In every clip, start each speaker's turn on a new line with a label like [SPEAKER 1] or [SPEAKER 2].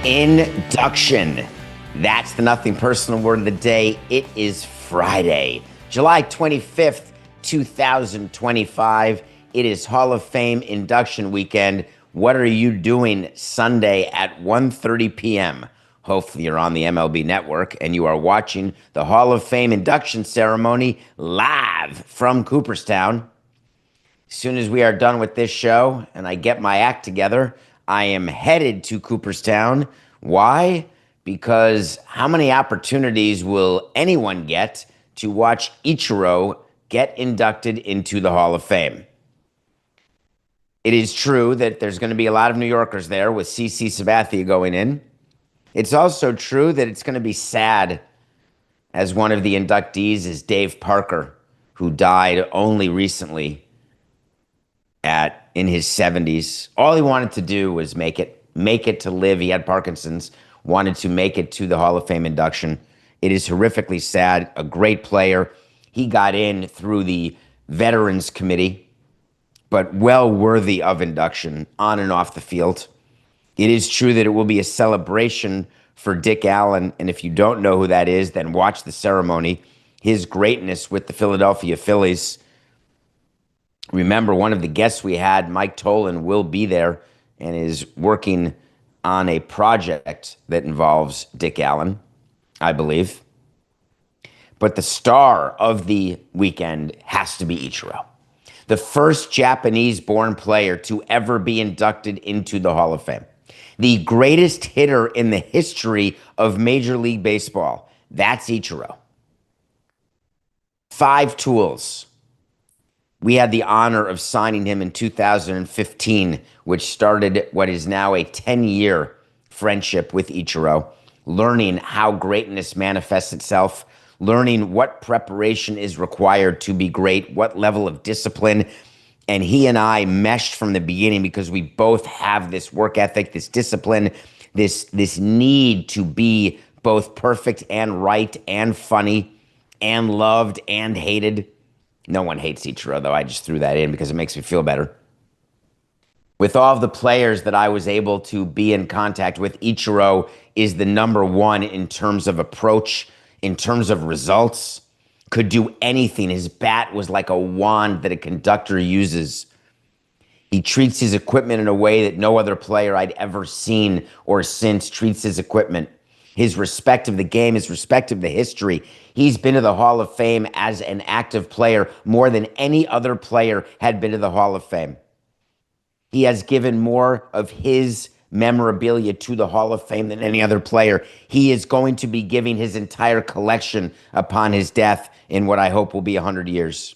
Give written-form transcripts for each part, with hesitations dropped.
[SPEAKER 1] Induction. That's the nothing personal word of the day. It is Friday, July 25th, 2025. It is Hall of Fame induction weekend. What are you doing Sunday at 1:30 p.m.? Hopefully you're on the MLB network and you are watching the Hall of Fame induction ceremony live from Cooperstown. As soon as we are done with this show and I get my act together, I am headed to Cooperstown. Why? Because how many opportunities will anyone get to watch Ichiro get inducted into the Hall of Fame? It is true that there's going to be a lot of New Yorkers there with CC Sabathia going in. It's also true that it's going to be sad, as one of the inductees is Dave Parker, who died only recently in his 70s. All he wanted to do was make it to live. He had Parkinson's, wanted to make it to the Hall of Fame induction. It is horrifically sad. A great player. He got in through the Veterans Committee, but well worthy of induction on and off the field. It is true that it will be a celebration for Dick Allen, and if you don't know who that is, then watch the ceremony. His greatness with the Philadelphia Phillies. Remember, one of the guests we had, Mike Tolan, will be there and is working on a project that involves Dick Allen, I believe. But the star of the weekend has to be Ichiro, the first Japanese-born player to ever be inducted into the Hall of Fame, the greatest hitter in the history of Major League Baseball. That's Ichiro. 5 tools. We had the honor of signing him in 2015, which started what is now a 10-year friendship with Ichiro, learning how greatness manifests itself, learning what preparation is required to be great, what level of discipline. And he and I meshed from the beginning because we both have this work ethic, this discipline, this need to be both perfect and right and funny and loved and hated. No one hates Ichiro, though. I just threw that in because it makes me feel better. With all of the players that I was able to be in contact with, Ichiro is the number one in terms of approach, in terms of results. Could do anything. His bat was like a wand that a conductor uses. He treats his equipment in a way that no other player I'd ever seen or since treats his equipment. His respect of the game, his respect of the history. He's been to the Hall of Fame as an active player more than any other player had been to the Hall of Fame. He has given more of his memorabilia to the Hall of Fame than any other player. He is going to be giving his entire collection upon his death in what I hope will be 100 years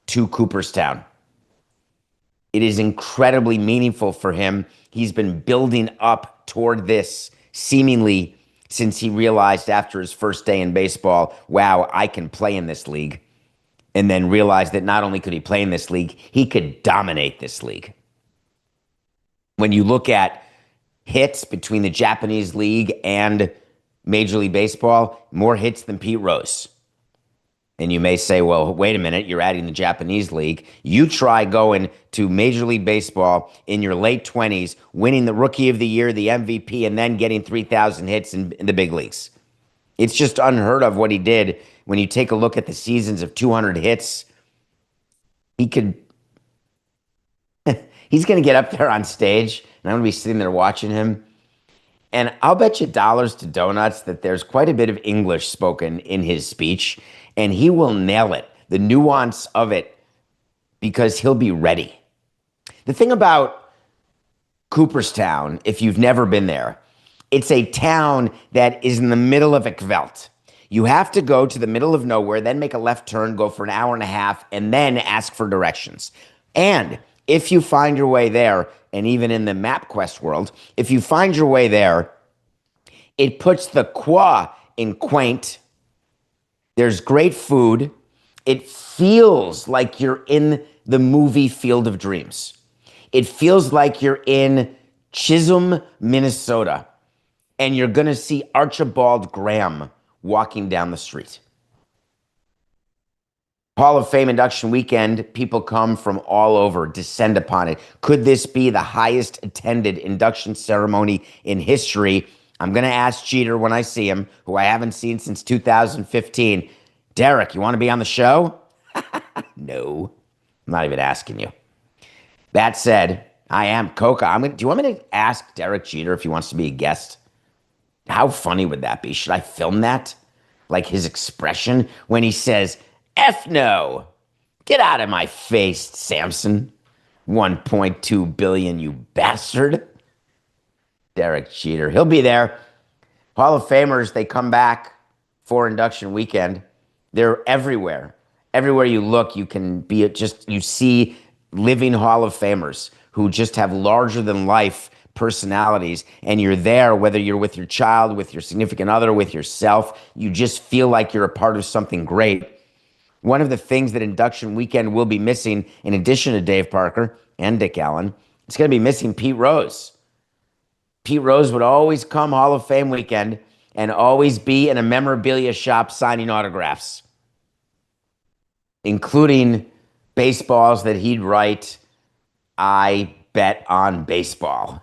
[SPEAKER 1] to Cooperstown. It is incredibly meaningful for him. He's been building up toward this seemingly since he realized after his first day in baseball, wow, I can play in this league. And then realized that not only could he play in this league, he could dominate this league. When you look at hits between the Japanese League and Major League Baseball, more hits than Pete Rose. And you may say, well, wait a minute, you're adding the Japanese League. You try going to Major League Baseball in your late 20s, winning the Rookie of the Year, the MVP, and then getting 3,000 hits in the big leagues. It's just unheard of what he did. When you take a look at the seasons of 200 hits, he's going to get up there on stage, and I'm going to be sitting there watching him. And I'll bet you dollars to donuts that there's quite a bit of English spoken in his speech, and he will nail it, the nuance of it, because he'll be ready. The thing about Cooperstown, if you've never been there, it's a town that is in the middle of a veldt. You have to go to the middle of nowhere, then make a left turn, go for an hour and a half, and then ask for directions. And if you find your way there, and even in the MapQuest world, if you find your way there, it puts the qua in quaint. There's great food. It feels like you're in the movie Field of Dreams. It feels like you're in Chisholm, Minnesota, and you're going to see Archibald Graham walking down the street. Hall of Fame induction weekend, people come from all over, descend upon it. Could this be the highest attended induction ceremony in history? I'm going to ask Jeter when I see him, who I haven't seen since 2015. Derek, you want to be on the show? No, I'm not even asking you. That said, I am COCA. Do you want me to ask Derek Jeter if he wants to be a guest? How funny would that be? Should I film that? Like his expression when he says, F no. Get out of my face, Samson. 1.2 billion, you bastard. Derek Jeter. He'll be there. Hall of Famers, they come back for induction weekend. They're everywhere. Everywhere you look, you can be you see living Hall of Famers who just have larger than life personalities, and you're there, whether you're with your child, with your significant other, with yourself, you just feel like you're a part of something great. One of the things that induction weekend will be missing, in addition to Dave Parker and Dick Allen, it's going to be missing Pete Rose. Pete Rose would always come Hall of Fame weekend and always be in a memorabilia shop signing autographs, including baseballs that he'd write, I bet on baseball.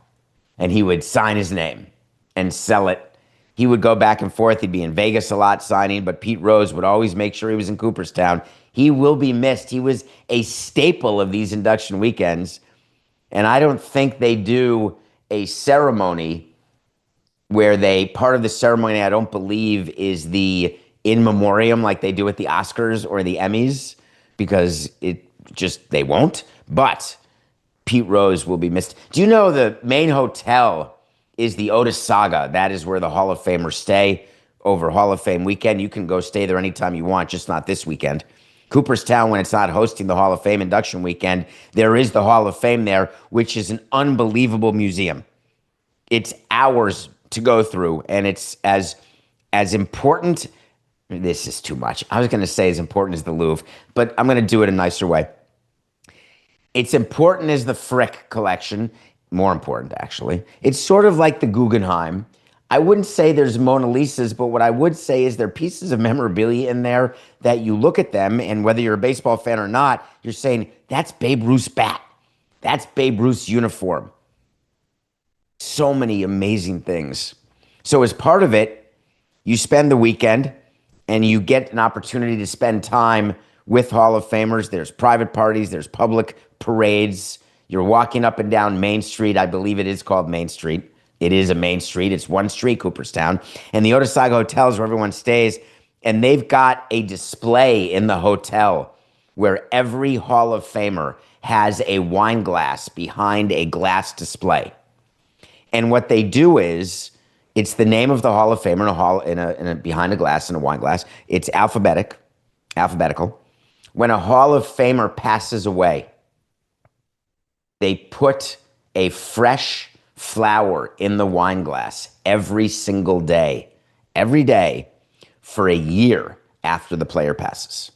[SPEAKER 1] And he would sign his name and sell it. He would go back and forth. He'd be in Vegas a lot signing, but Pete Rose would always make sure he was in Cooperstown. He will be missed. He was a staple of these induction weekends. And I don't think they do a ceremony where part of the ceremony, I don't believe, is the in memoriam like they do at the Oscars or the Emmys, because they won't. But Pete Rose will be missed. Do you know the main hotel is the Otesaga? That is where the Hall of Famers stay over Hall of Fame weekend. You can go stay there anytime you want, just not this weekend. Cooperstown, when it's not hosting the Hall of Fame induction weekend, there is the Hall of Fame there, which is an unbelievable museum. It's hours to go through, and it's as important. This is too much. I was going to say as important as the Louvre, but I'm going to do it a nicer way. It's important as the Frick collection. More important, actually. It's sort of like the Guggenheim. I wouldn't say there's Mona Lisas, but what I would say is there are pieces of memorabilia in there that you look at them, and whether you're a baseball fan or not, you're saying, that's Babe Ruth's bat. That's Babe Ruth's uniform. So many amazing things. So as part of it, you spend the weekend, and you get an opportunity to spend time with Hall of Famers. There's private parties. There's public parades. You're walking up and down Main Street. I believe it is called Main Street. It is a main street. It's one street, Cooperstown. And the Otesaga Hotel is where everyone stays. And they've got a display in the hotel where every Hall of Famer has a wine glass behind a glass display. And what they do is, it's the name of the Hall of Famer behind a glass, in a wine glass. It's alphabetical. When a Hall of Famer passes away, they put a fresh flower in the wine glass every single day, every day for a year after the player passes.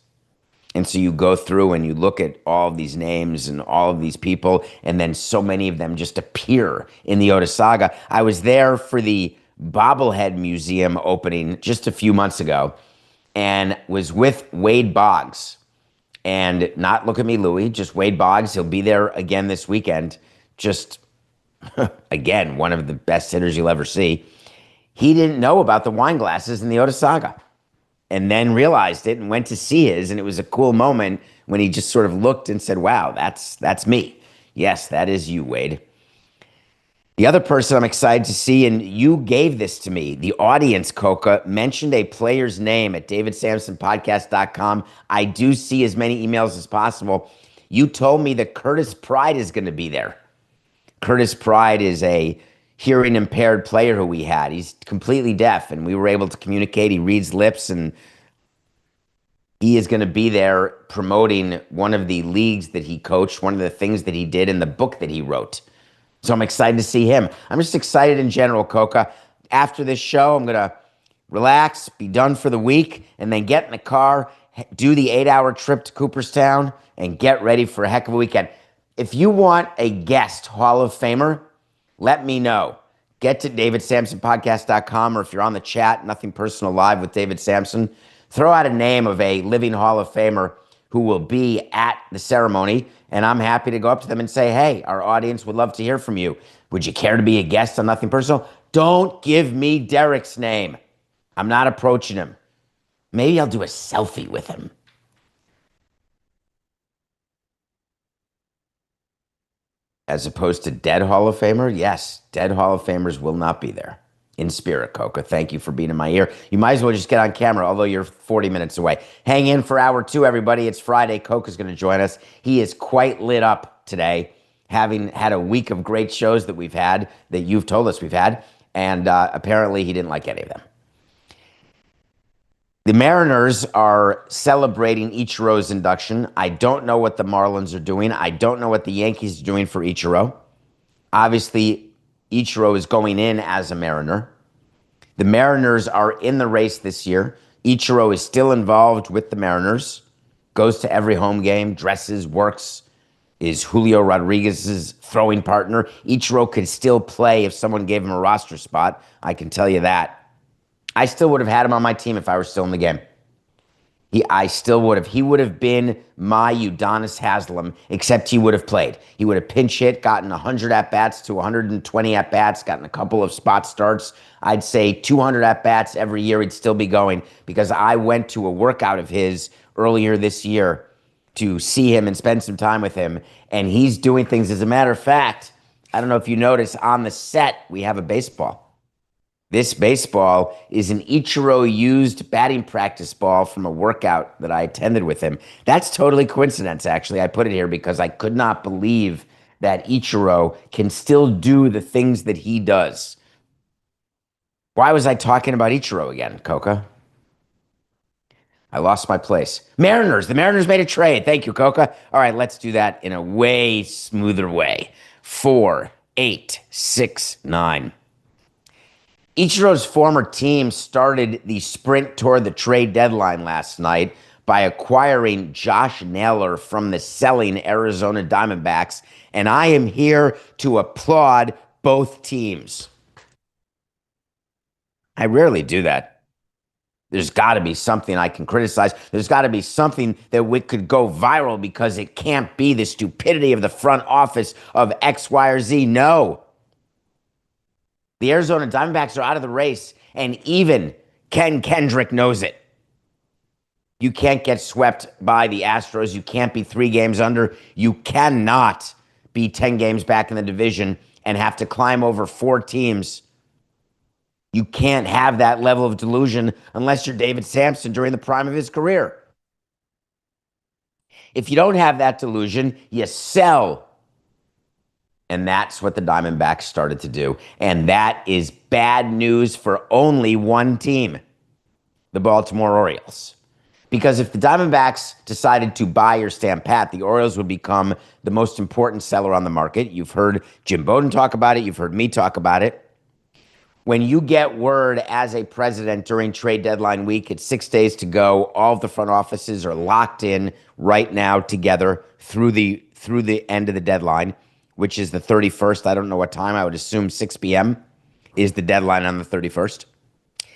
[SPEAKER 1] And so you go through and you look at all of these names and all of these people, and then so many of them just appear in the Otesaga. I was there for the Bobblehead Museum opening just a few months ago, and was with Wade Boggs. And not Look at Me Louie, just Wade Boggs. He'll be there again this weekend. Just, again, one of the best hitters you'll ever see. He didn't know about the wine glasses in the Otesaga, and then realized it and went to see his. And it was a cool moment when he just sort of looked and said, wow, that's me. Yes, that is you, Wade. The other person I'm excited to see, and you gave this to me, the audience, COCA, mentioned a player's name at davidsamsonpodcast.com. I do see as many emails as possible. You told me that Curtis Pride is going to be there. Curtis Pride is a hearing impaired player who we had. He's completely deaf, and we were able to communicate. He reads lips, and he is going to be there promoting one of the leagues that he coached, one of the things that he did in the book that he wrote. So I'm excited to see him. I'm just excited in general, COCA. After this show, I'm going to relax, be done for the week, and then get in the car, do the 8-hour trip to Cooperstown, and get ready for a heck of a weekend. If you want a guest Hall of Famer, let me know. Get to davidsamsonpodcast.com, or if you're on the chat, Nothing Personal Live with David Samson, throw out a name of a living Hall of Famer who will be at the ceremony, and I'm happy to go up to them and say, hey, our audience would love to hear from you. Would you care to be a guest on Nothing Personal? Don't give me Derek's name. I'm not approaching him. Maybe I'll do a selfie with him. As opposed to dead Hall of Famer? Yes, dead Hall of Famers will not be there. In spirit, COCA. Thank you for being in my ear. You might as well just get on camera, although you're 40 minutes away. Hang in for hour 2, everybody. It's Friday. COCA's going to join us. He is quite lit up today, having had a week of great shows that we've had, that you've told us we've had, and apparently he didn't like any of them. The Mariners are celebrating Ichiro's induction. I don't know what the Marlins are doing. I don't know what the Yankees are doing for Ichiro. Obviously, Ichiro is going in as a Mariner. The Mariners are in the race this year. Ichiro is still involved with the Mariners, goes to every home game, dresses, works, is Julio Rodriguez's throwing partner. Ichiro could still play if someone gave him a roster spot. I can tell you that. I still would have had him on my team if I were still in the game. I still would have. He would have been my Udonis Haslem, except he would have played. He would have pinch hit, gotten 100 at-bats to 120 at-bats, gotten a couple of spot starts. I'd say 200 at-bats every year he'd still be going, because I went to a workout of his earlier this year to see him and spend some time with him, and he's doing things. As a matter of fact, I don't know if you notice, on the set, we have a baseball. This baseball is an Ichiro-used batting practice ball from a workout that I attended with him. That's totally coincidence, actually. I put it here because I could not believe that Ichiro can still do the things that he does. Why was I talking about Ichiro again, COCA? I lost my place. Mariners. The Mariners made a trade. Thank you, COCA. All right, let's do that in a way smoother way. 4, 8, 6, 9. Ichiro's former team started the sprint toward the trade deadline last night by acquiring Josh Naylor from the selling Arizona Diamondbacks, and I am here to applaud both teams. I rarely do that. There's got to be something I can criticize. There's got to be something that we could go viral, because it can't be the stupidity of the front office of X, Y, or Z. No. The Arizona Diamondbacks are out of the race, and even Ken Kendrick knows it. You can't get swept by the Astros. You can't be 3 games under. You cannot be 10 games back in the division and have to climb over 4 teams. You can't have that level of delusion unless you're David Samson during the prime of his career. If you don't have that delusion, you sell. And that's what the Diamondbacks started to do. And that is bad news for only one team, the Baltimore Orioles. Because if the Diamondbacks decided to buy or stand pat, the Orioles would become the most important seller on the market. You've heard Jim Bowden talk about it. You've heard me talk about it. When you get word as a president during trade deadline week, it's 6 days to go. All of the front offices are locked in right now together through the end of the deadline, which is the 31st. I don't know what time. I would assume 6 p.m. is the deadline on the 31st.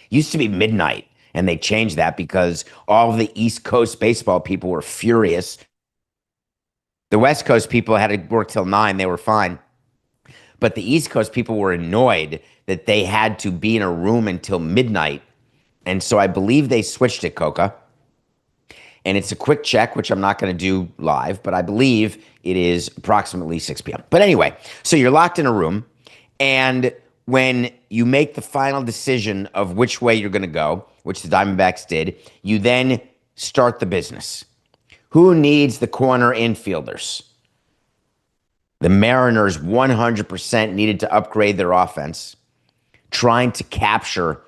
[SPEAKER 1] Used to be midnight, and they changed that because all of the East Coast baseball people were furious. The West Coast people had to work till 9. They were fine. But the East Coast people were annoyed that they had to be in a room until midnight. And so I believe they switched it, COCA. And it's a quick check, which I'm not going to do live, but I believe it is approximately 6 p.m. But anyway, so you're locked in a room, and when you make the final decision of which way you're going to go, which the Diamondbacks did, you then start the business. Who needs the corner infielders? The Mariners 100% needed to upgrade their offense, trying to capture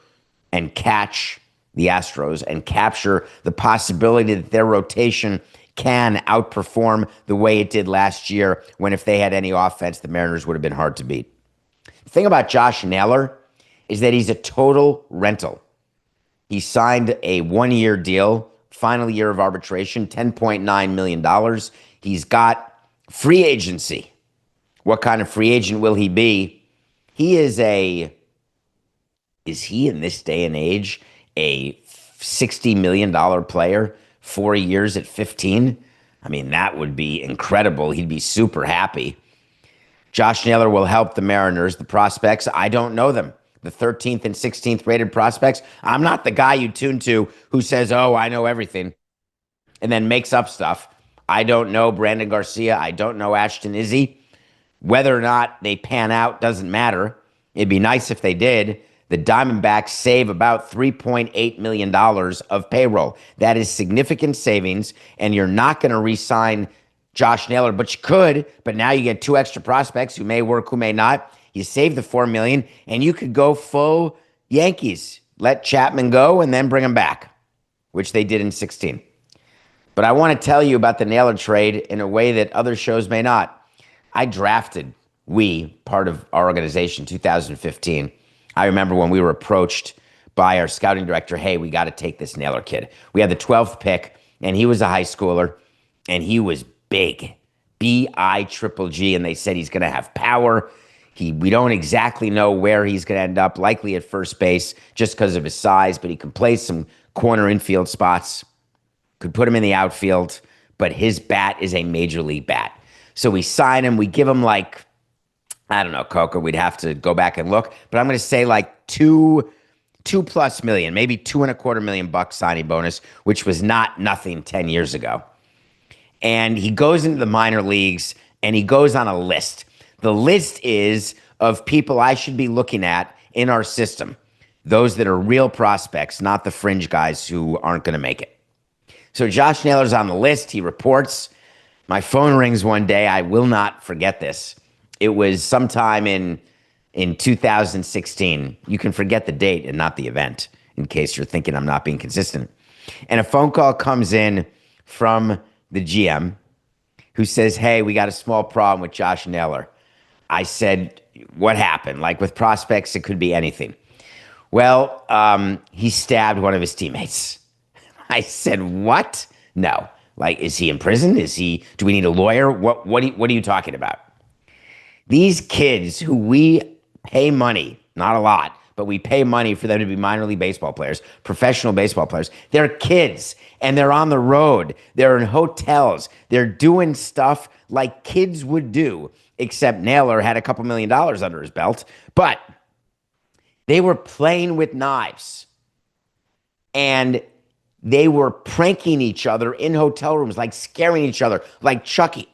[SPEAKER 1] and catch the Astros and capture the possibility that their rotation can outperform the way it did last year, when if they had any offense, the Mariners would have been hard to beat. The thing about Josh Naylor is that he's a total rental. He signed a 1-year deal, final year of arbitration, $10.9 million. He's got free agency. What kind of free agent will he be? Is he in this day and age a $60 million player? 4 years at 15. I mean, that would be incredible. He'd be super happy. Josh Naylor will help the Mariners. The prospects, I don't know them. The 13th and 16th rated prospects. I'm not the guy you tune to who says, oh, I know everything, and then makes up stuff. I don't know Brandon Garcia. I don't know Ashton Izzy. Whether or not they pan out doesn't matter. It'd be nice if they did. The Diamondbacks save about $3.8 million of payroll. That is significant savings, and you're not going to re-sign Josh Naylor, but you could. But now you get 2 extra prospects who may work, who may not. You save the $4 million, and you could go full Yankees. Let Chapman go and then bring him back, which they did in 16. But I want to tell you about the Naylor trade in a way that other shows may not. I drafted, part of our organization, 2015. I remember when we were approached by our scouting director, hey, we got to take this Naylor kid. We had the 12th pick, and he was a high schooler, and he was big, B-I-triple-G, and they said he's going to have power. We don't exactly know where he's going to end up, likely at first base just because of his size, but he can play some corner infield spots, could put him in the outfield, but his bat is a major league bat. So we sign him, we give him like, I don't know, COCA, we'd have to go back and look, but I'm going to say like two plus million, maybe $2.25 million signing bonus, which was not nothing 10 years ago. And he goes into the minor leagues and he goes on a list. The list is of people I should be looking at in our system, those that are real prospects, not the fringe guys who aren't going to make it. So Josh Naylor's on the list. He reports. My phone rings one day. I will not forget this. It was sometime in 2016. You can forget the date and not the event, in case you're thinking I'm not being consistent. And a phone call comes in from the GM who says, hey, we got a small problem with Josh Naylor. I said, what happened? Like with prospects, it could be anything. Well, he stabbed one of his teammates. I said, what? No. Like, is he in prison? Do we need a lawyer? What are you talking about? These kids who we pay money, not a lot, but we pay money for them to be minor league baseball players, professional baseball players. They're kids and they're on the road. They're in hotels. They're doing stuff like kids would do, except Naylor had a couple $1 million under his belt, but they were playing with knives and they were pranking each other in hotel rooms, like scaring each other, like Chucky,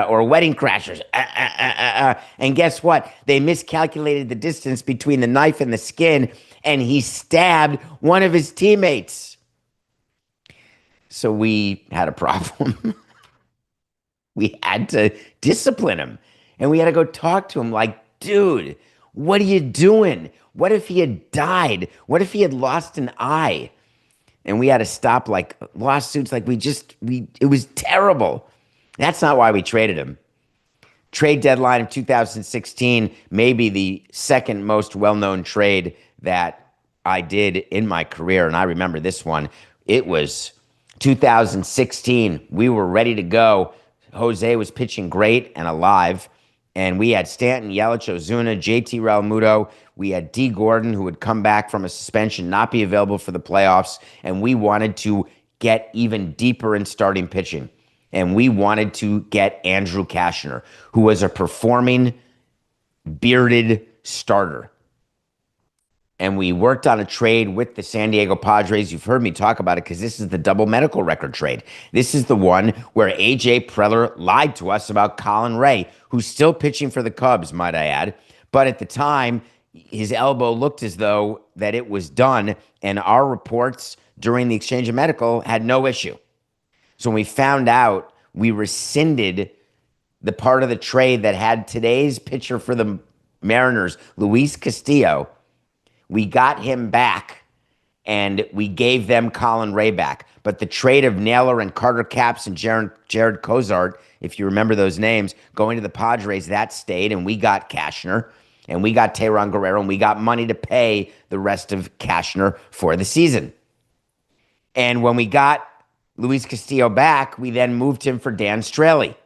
[SPEAKER 1] or Wedding Crashers. And guess what? They miscalculated the distance between the knife and the skin, and he stabbed one of his teammates. So we had a problem. We had to discipline him, and we had to go talk to him like, dude, what are you doing? What if he had died? What if he had lost an eye? And we had to stop like lawsuits. Like it was terrible. That's not why we traded him. Trade deadline of 2016, maybe the second most well-known trade that I did in my career. And I remember this one. It was 2016. We were ready to go. Jose was pitching great and alive. And we had Stanton, Yelich, Ozuna, JT Realmuto. We had D. Gordon, who would come back from a suspension, not be available for the playoffs. And we wanted to get even deeper in starting pitching. And we wanted to get Andrew Kashner, who was a performing, bearded starter. And we worked on a trade with the San Diego Padres. You've heard me talk about it because this is the double medical record trade. This is the one where A.J. Preller lied to us about Colin Ray, who's still pitching for the Cubs, might I add. But at the time, his elbow looked as though that it was done, and our reports during the exchange of medical had no issue. So when we found out, we rescinded the part of the trade that had today's pitcher for the Mariners, Luis Castillo. We got him back, and we gave them Colin Ray back. But the trade of Naylor and Carter Capps and Jared Cozart, if you remember those names, going to the Padres, that stayed, and we got Kashner, and we got Teheran Guerrero, and we got money to pay the rest of Kashner for the season. And when we got Luis Castillo back, we then moved him for Dan Straley,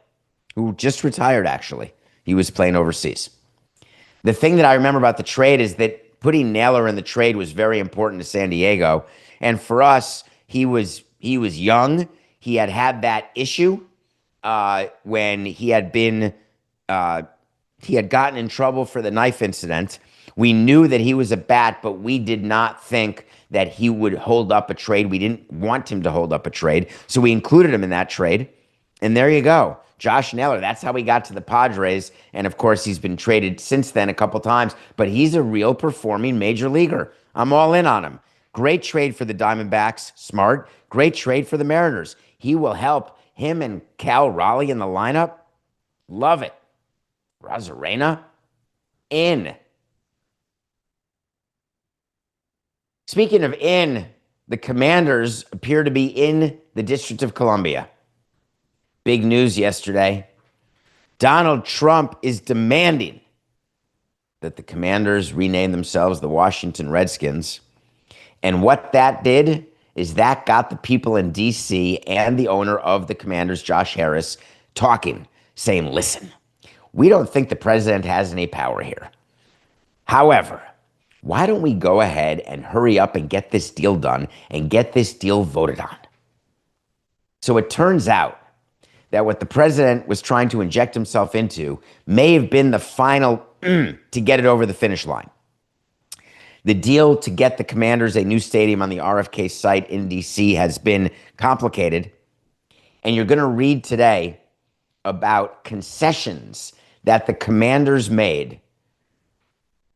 [SPEAKER 1] who just retired, actually. He was playing overseas. The thing that I remember about the trade is that putting Naylor in the trade was very important to San Diego. And for us, he was He was young. He had that issue when he had gotten in trouble for the knife incident. We knew that he was a bat, but we did not think that he would hold up a trade. We didn't want him to hold up a trade, so we included him in that trade. And there you go. Josh Naylor, that's how we got to the Padres. And of course, he's been traded since then a couple times, but he's a real performing major leaguer. I'm all in on him. Great trade for the Diamondbacks. Smart. Great trade for the Mariners. He will help him and Cal Raleigh in the lineup. Love it. Rosarena in. Speaking of in, the Commanders appear to be in the District of Columbia. Big news yesterday. Donald Trump is demanding that the Commanders rename themselves the Washington Redskins. And what that did is that got the people in D.C. and the owner of the Commanders, Josh Harris, talking, saying, listen, we don't think the president has any power here. However, why don't we go ahead and hurry up and get this deal done and get this deal voted on? So it turns out that what the president was trying to inject himself into may have been the final to get it over the finish line. The deal to get the Commanders a new stadium on the RFK site in D.C. has been complicated. And you're going to read today about concessions that the Commanders made.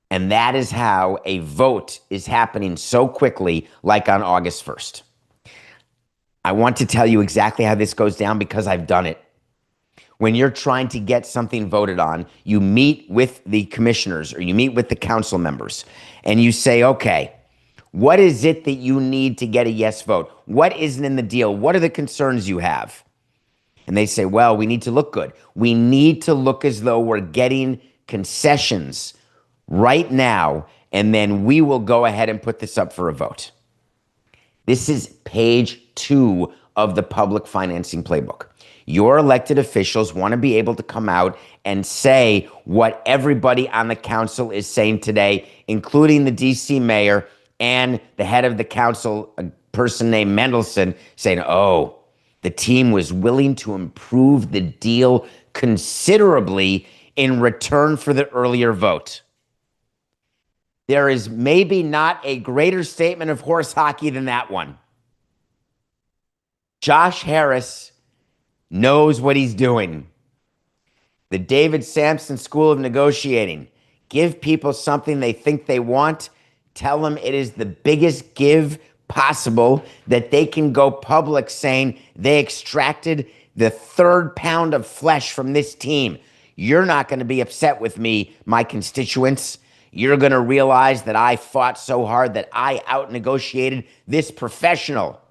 [SPEAKER 1] And that is how a vote is happening so quickly, like on August 1st. I want to tell you exactly how this goes down because I've done it. When you're trying to get something voted on, you meet with the commissioners or you meet with the council members and you say, okay, what is it that you need to get a yes vote? What isn't in the deal? What are the concerns you have? And they say, well, we need to look good. We need to look as though we're getting concessions right now, and then we will go ahead and put this up for a vote. This is page 2 of the public financing playbook. Your elected officials want to be able to come out and say what everybody on the council is saying today, including the DC mayor and the head of the council, a person named Mendelson, saying, oh, the team was willing to improve the deal considerably in return for the earlier vote. There is maybe not a greater statement of horse hockey than that one. Josh Harris knows what he's doing. The David Samson School of Negotiating. Give people something they think they want. Tell them it is the biggest give possible, that they can go public saying they extracted the 3rd pound of flesh from this team. You're not going to be upset with me, my constituents. You're going to realize that I fought so hard that I out-negotiated this professional.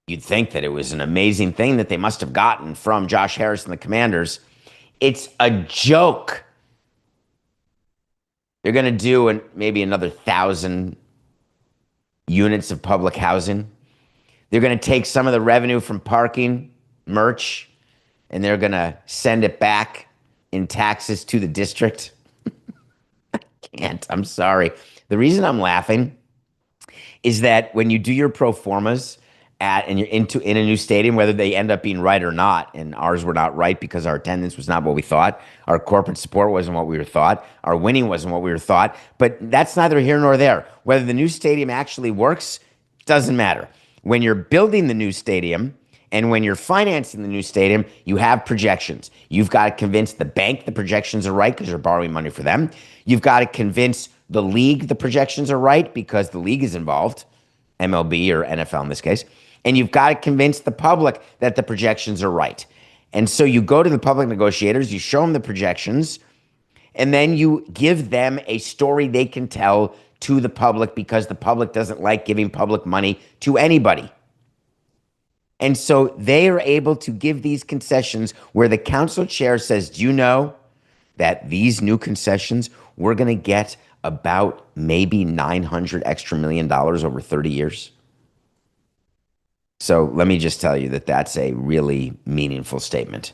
[SPEAKER 1] You'd think that it was an amazing thing that they must have gotten from Josh Harris and the Commanders. It's a joke. They're going to do maybe another 1,000 units of public housing. They're going to take some of the revenue from parking, merch, and they're going to send it back in taxes to the district. Can't. I'm sorry. The reason I'm laughing is that when you do your pro formas and you're in a new stadium, whether they end up being right or not, and ours were not right because our attendance was not what we thought, our corporate support wasn't what we were thought, our winning wasn't what we were thought, but that's neither here nor there. Whether the new stadium actually works doesn't matter. When you're building the new stadium and when you're financing the new stadium, you have projections. You've got to convince the bank the projections are right because you're borrowing money for them. You've got to convince the league the projections are right because the league is involved, MLB or NFL in this case. And you've got to convince the public that the projections are right. And so you go to the public negotiators, you show them the projections, and then you give them a story they can tell to the public because the public doesn't like giving public money to anybody. And so they are able to give these concessions where the council chair says, do you know that these new concessions, we're going to get about maybe $900 extra million over 30 years? So let me just tell you that that's a really meaningful statement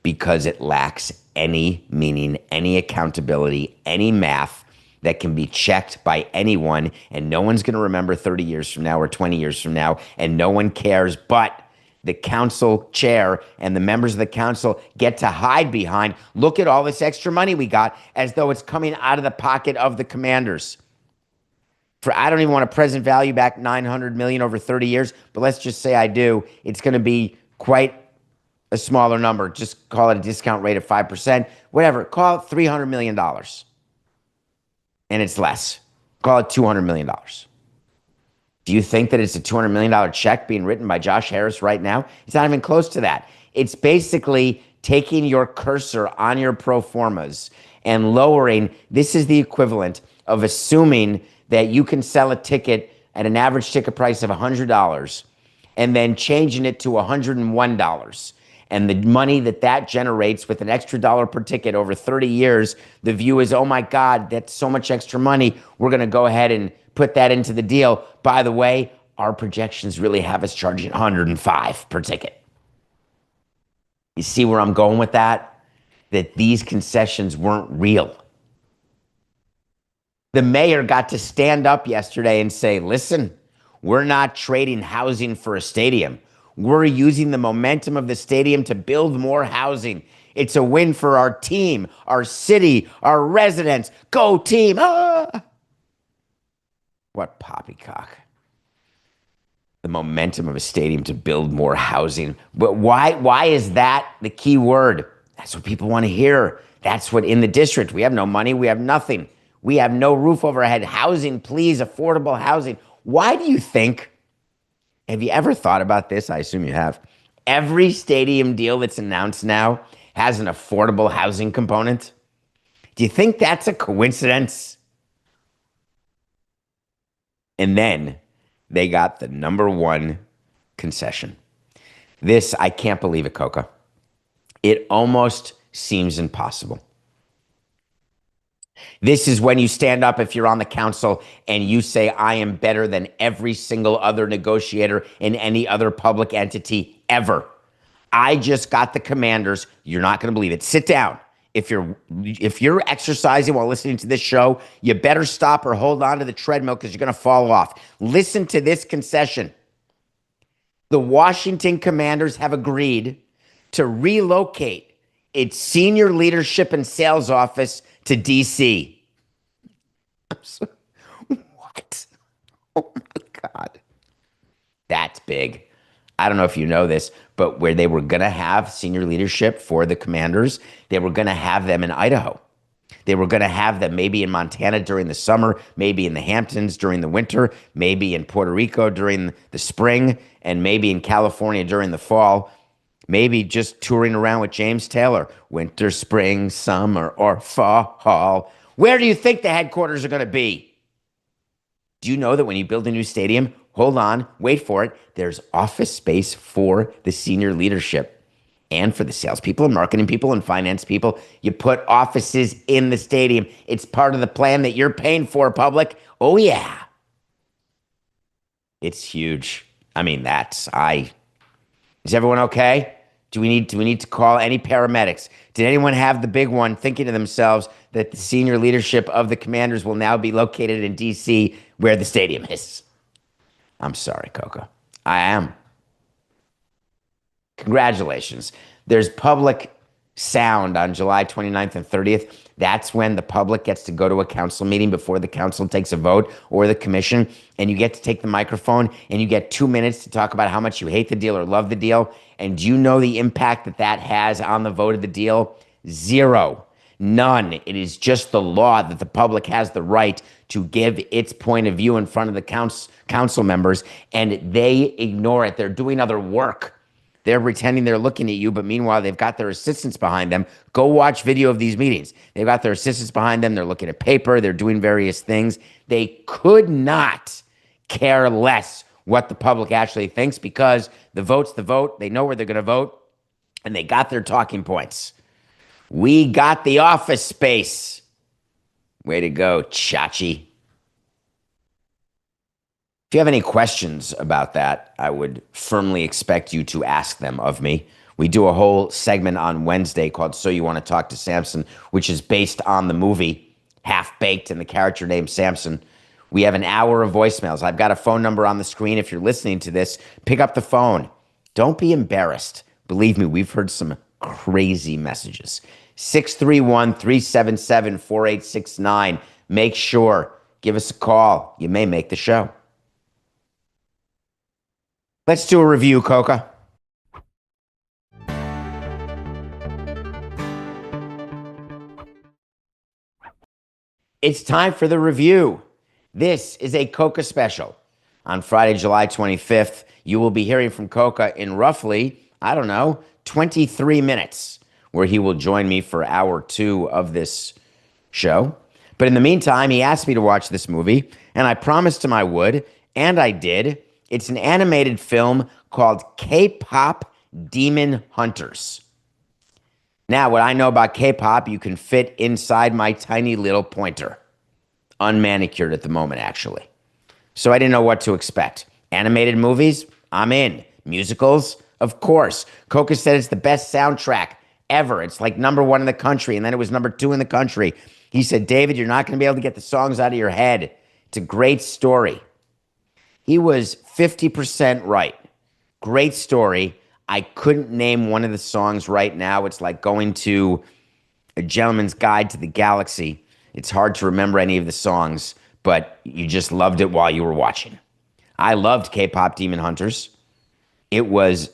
[SPEAKER 1] because it lacks any meaning, any accountability, any math. that can be checked by anyone, and no one's going to remember 30 years from now or 20 years from now, and no one cares, but the council chair and the members of the council get to hide behind, look at all this extra money we got, as though it's coming out of the pocket of the Commanders. I don't even want to present value back $900 million over 30 years, but let's just say I do. It's going to be quite a smaller number. Just call it a discount rate of 5%, whatever. Call it $300 million. And it's less. Call it $200 million. Do you think that it's a $200 million check being written by Josh Harris right now? It's not even close to that. It's basically taking your cursor on your pro formas and lowering. This is the equivalent of assuming that you can sell a ticket at an average ticket price of $100 and then changing it to $101. And the money that generates with an extra dollar per ticket over 30 years, the view is, oh my God, that's so much extra money. We're going to go ahead and put that into the deal. By the way, our projections really have us charging $105 per ticket. You see where I'm going with that? That these concessions weren't real. The mayor got to stand up yesterday and say, listen, we're not trading housing for a stadium. We're using the momentum of the stadium to build more housing. It's a win for our team, our city, our residents. Go team. Ah! What poppycock. The momentum of a stadium to build more housing. But why is that the key word? That's what people want to hear. That's what in the district. We have no money. We have nothing. We have no roof over our head. Housing, please, affordable housing. Why do you think, have you ever thought about this? I assume you have. Every stadium deal that's announced now has an affordable housing component. Do you think that's a coincidence? And then they got the number one concession. This, I can't believe it, COCA. It almost seems impossible. This is when you stand up, if you're on the council, and you say, I am better than every single other negotiator in any other public entity ever. I just got the Commanders. You're not going to believe it. Sit down. If you're exercising while listening to this show, you better stop or hold on to the treadmill because you're going to fall off. Listen to this concession. The Washington Commanders have agreed to relocate its senior leadership and sales office to D.C. What? Oh my God. That's big. I don't know if you know this, but where they were going to have senior leadership for the Commanders, they were going to have them in Idaho. They were going to have them maybe in Montana during the summer, maybe in the Hamptons during the winter, maybe in Puerto Rico during the spring, and maybe in California during the fall. Maybe just touring around with James Taylor, winter, spring, summer, or fall. Where do you think the headquarters are going to be? Do you know that when you build a new stadium, hold on, wait for it, there's office space for the senior leadership and for the salespeople and marketing people and finance people. You put offices in the stadium. It's part of the plan that you're paying for, public. Oh, yeah. It's huge. I mean, is everyone okay? Do we need to call any paramedics? Did anyone have the big one thinking to themselves that the senior leadership of the Commanders will now be located in D.C. where the stadium is? I'm sorry, COCA. I am. Congratulations. There's public sound on July 29th and 30th. That's when the public gets to go to a council meeting before the council takes a vote or the commission, and you get to take the microphone and you get 2 minutes to talk about how much you hate the deal or love the deal. And do you know the impact that has on the vote of the deal? Zero. None. It is just the law that the public has the right to give its point of view in front of the council members, and they ignore it. They're doing other work. They're pretending they're looking at you, but meanwhile, they've got their assistants behind them. Go watch video of these meetings. They've got their assistants behind them. They're looking at paper. They're doing various things. They could not care less what the public actually thinks because the vote's the vote. They know where they're going to vote, and they got their talking points. We got the office space. Way to go, Chachi. If you have any questions about that, I would firmly expect you to ask them of me. We do a whole segment on Wednesday called So You Want to Talk to Samson, which is based on the movie half-baked and the character named Samson. We have an hour of voicemails. I've got a phone number on the screen. If you're listening to this, pick up the phone. Don't be embarrassed. Believe me, we've heard some crazy messages. 631-377-4869. Make sure, give us a call. You may make the show. Let's do a review, COCA. It's time for the review. This is a COCA special. On Friday, July 25th, you will be hearing from COCA in roughly, 23 minutes, where he will join me for hour 2 of this show. But in the meantime, he asked me to watch this movie, and I promised him I would, and I did. It's an animated film called KPop Demon Hunters. Now, what I know about K-pop, you can fit inside my tiny little pointer. Unmanicured at the moment, actually. So I didn't know what to expect. Animated movies? I'm in. Musicals? Of course. COCA said it's the best soundtrack ever. It's like #1 in the country, and then it was #2 in the country. He said, David, you're not going to be able to get the songs out of your head. It's a great story. He was 50% right. Great story. I couldn't name one of the songs right now. It's like going to A Gentleman's Guide to the Galaxy. It's hard to remember any of the songs, but you just loved it while you were watching. I loved K-Pop Demon Hunters. It was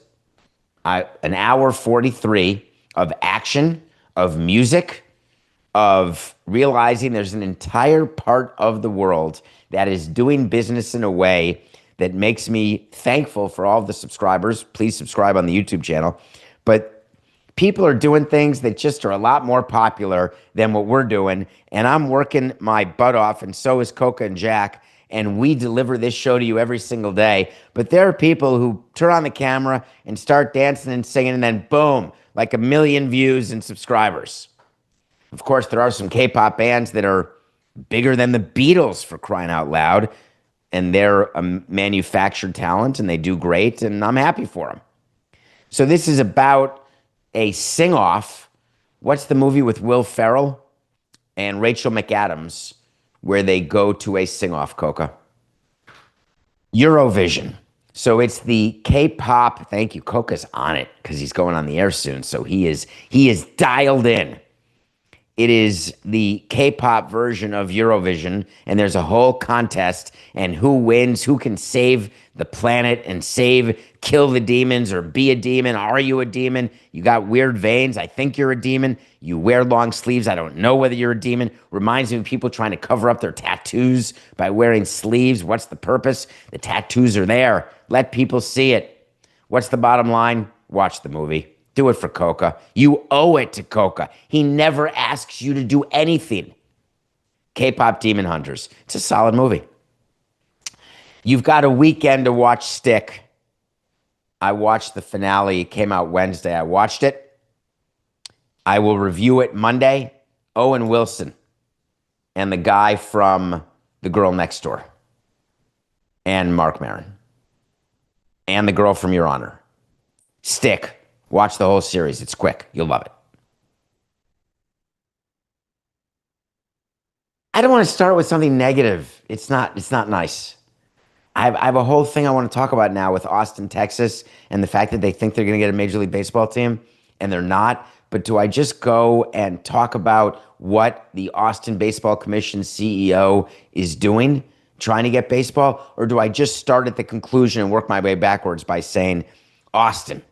[SPEAKER 1] an hour 43 of action, of music, of realizing there's an entire part of the world that is doing business in a way that makes me thankful for all of the subscribers. Please subscribe on the YouTube channel. But people are doing things that just are a lot more popular than what we're doing. And I'm working my butt off, and so is COCA and Jack. And we deliver this show to you every single day. But there are people who turn on the camera and start dancing and singing, and then boom, like 1 million views and subscribers. Of course, there are some K-pop bands that are bigger than the Beatles, for crying out loud. And they're a manufactured talent, and they do great, and I'm happy for them. So this is about a sing-off. What's the movie with Will Ferrell and Rachel McAdams where they go to a sing-off, COCA? Eurovision. So it's the K-pop. Thank you. COCA's on it because he's going on the air soon. So he is dialed in. It is the K-pop version of Eurovision, and there's a whole contest, and who wins, who can save the planet and kill the demons or be a demon. Are you a demon? You got weird veins. I think you're a demon. You wear long sleeves. I don't know whether you're a demon. Reminds me of people trying to cover up their tattoos by wearing sleeves. What's the purpose? The tattoos are there. Let people see it. What's the bottom line? Watch the movie. Do it for COCA. You owe it to COCA. He never asks you to do anything. K-Pop Demon Hunters. It's a solid movie. You've got a weekend to watch Stick. I watched the finale. It came out Wednesday. I watched it. I will review it Monday. Owen Wilson and the guy from The Girl Next Door and Mark Maron and the girl from Your Honor. Stick. Watch the whole series. It's quick. You'll love it. I don't want to start with something negative. It's not nice. I have a whole thing I want to talk about now with Austin, Texas, and the fact that they think they're going to get a Major League Baseball team, and they're not. But do I just go and talk about what the Austin Baseball Commission CEO is doing, trying to get baseball? Or do I just start at the conclusion and work my way backwards by saying, Austin,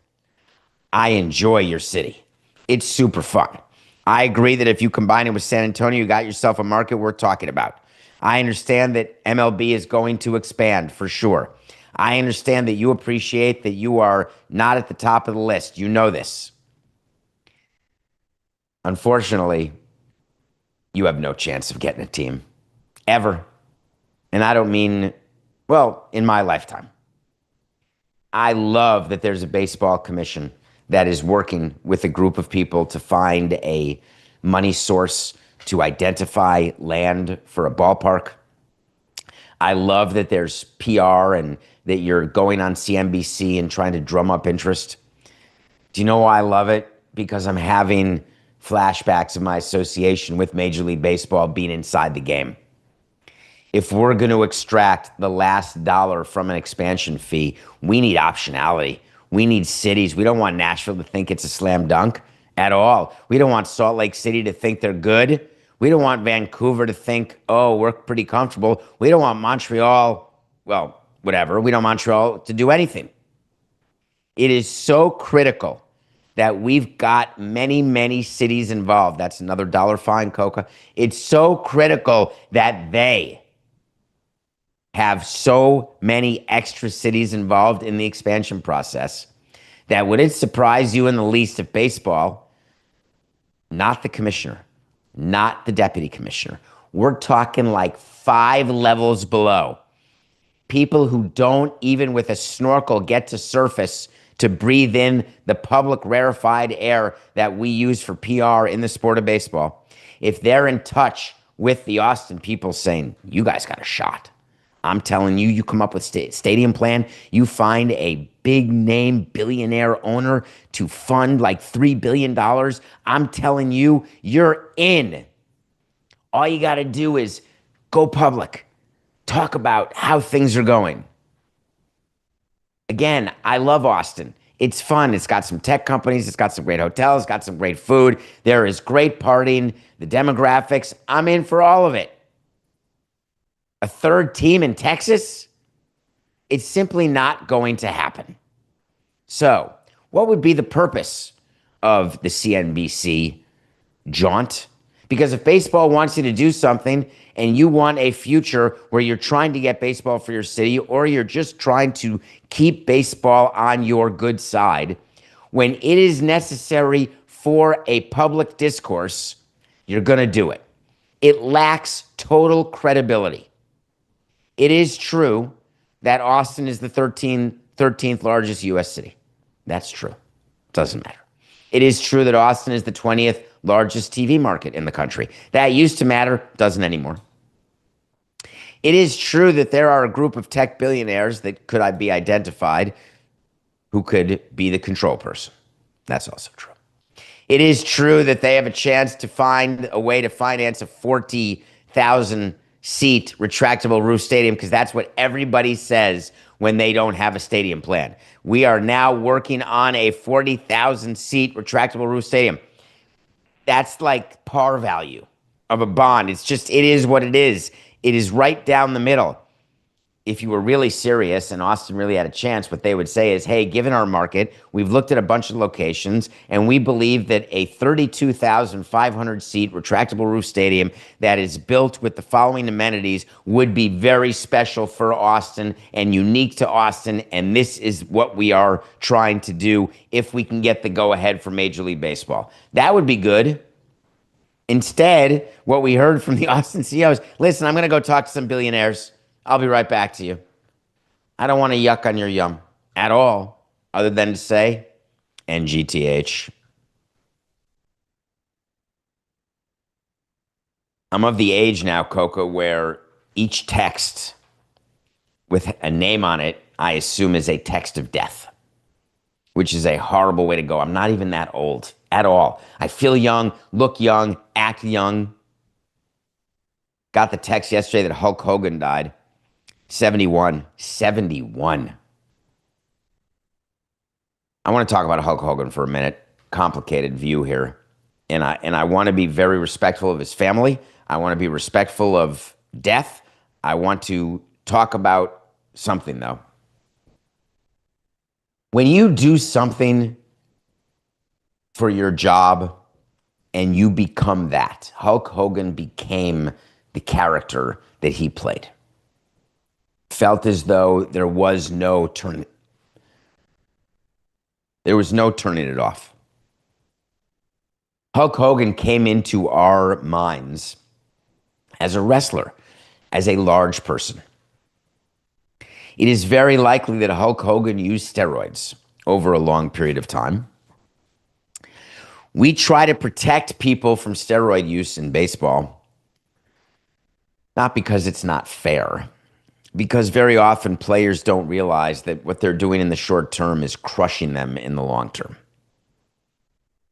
[SPEAKER 1] I enjoy your city. It's super fun. I agree that if you combine it with San Antonio, you got yourself a market worth talking about. I understand that MLB is going to expand for sure. I understand that you appreciate that you are not at the top of the list. You know this. Unfortunately, you have no chance of getting a team. Ever. And I don't mean, well, in my lifetime. I love that there's a baseball commission that is working with a group of people to find a money source to identify land for a ballpark. I love that there's PR and that you're going on CNBC and trying to drum up interest. Do you know why I love it? Because I'm having flashbacks of my association with Major League Baseball being inside the game. If we're going to extract the last dollar from an expansion fee, we need optionality. We need cities. We don't want Nashville to think it's a slam dunk at all. We don't want Salt Lake City to think they're good. We don't want Vancouver to think, oh, we're pretty comfortable. We don't want Montreal, well, whatever. We don't want Montreal to do anything. It is so critical that we've got many, many cities involved. That's another dollar fine, COCA. It's so critical that they have so many extra cities involved in the expansion process that would it surprise you in the least if baseball, not the commissioner, not the deputy commissioner, we're talking like 5 levels below, people who don't even with a snorkel get to surface to breathe in the public rarefied air that we use for PR in the sport of baseball, if they're in touch with the Austin people saying, you guys got a shot. I'm telling you, you come up with stadium plan, you find a big name billionaire owner to fund like $3 billion. I'm telling you, you're in. All you got to do is go public. Talk about how things are going. Again, I love Austin. It's fun. It's got some tech companies. It's got some great hotels. It's got some great food. There is great partying. The demographics, I'm in for all of it. A third team in Texas? It's simply not going to happen. So, what would be the purpose of the CNBC jaunt? Because if baseball wants you to do something and you want a future where you're trying to get baseball for your city or you're just trying to keep baseball on your good side, when it is necessary for a public discourse, you're going to do it. It lacks total credibility. It is true that Austin is the 13th largest U.S. city. That's true. Doesn't matter. It is true that Austin is the 20th largest TV market in the country. That used to matter, doesn't anymore. It is true that there are a group of tech billionaires that could be identified who could be the control person. That's also true. It is true that they have a chance to find a way to finance a 40,000 seat retractable roof stadium because that's what everybody says when they don't have a stadium plan. We are now working on a 40,000 seat retractable roof stadium. That's like par value of a bond. It is what it is. It is right down the middle. If you were really serious and Austin really had a chance, what they would say is, hey, given our market, we've looked at a bunch of locations, and we believe that a 32,500 seat retractable roof stadium that is built with the following amenities would be very special for Austin and unique to Austin, and this is what we are trying to do if we can get the go-ahead for Major League Baseball. That would be good. Instead, what we heard from the Austin CEO is, listen, I'm going to go talk to some billionaires. I'll be right back to you. I don't want to yuck on your yum at all, other than to say, NGTH. I'm of the age now, COCA, where each text with a name on it, I assume is a text of death, which is a horrible way to go. I'm not even that old at all. I feel young, look young, act young. Got the text yesterday that Hulk Hogan died. 71. I want to talk about Hulk Hogan for a minute. Complicated view here. And I want to be very respectful of his family. I want to be respectful of death. I want to talk about something, though. When you do something for your job and you become that, Hulk Hogan became the character that he played. Felt as though there was no turning it off. Hulk Hogan came into our minds as a wrestler, as a large person. It is very likely that Hulk Hogan used steroids over a long period of time. We try to protect people from steroid use in baseball, not because it's not fair, because very often players don't realize that what they're doing in the short term is crushing them in the long term.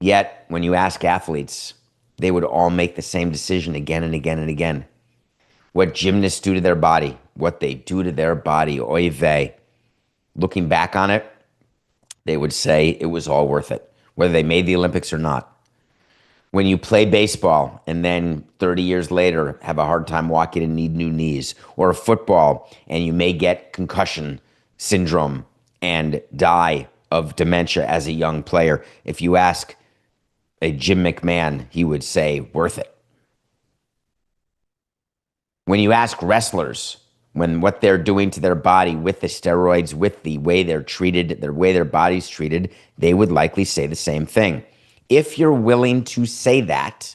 [SPEAKER 1] Yet, when you ask athletes, they would all make the same decision again and again and again. What gymnasts do to their body, what they do to their body, oy vey. Looking back on it, they would say it was all worth it, whether they made the Olympics or not. When you play baseball and then 30 years later have a hard time walking and need new knees, or a football and you may get concussion syndrome and die of dementia as a young player, if you ask a Jim McMahon, he would say, worth it. When you ask wrestlers, when what they're doing to their body with the steroids, with the way they're treated, the way their body's treated, they would likely say the same thing. If you're willing to say that,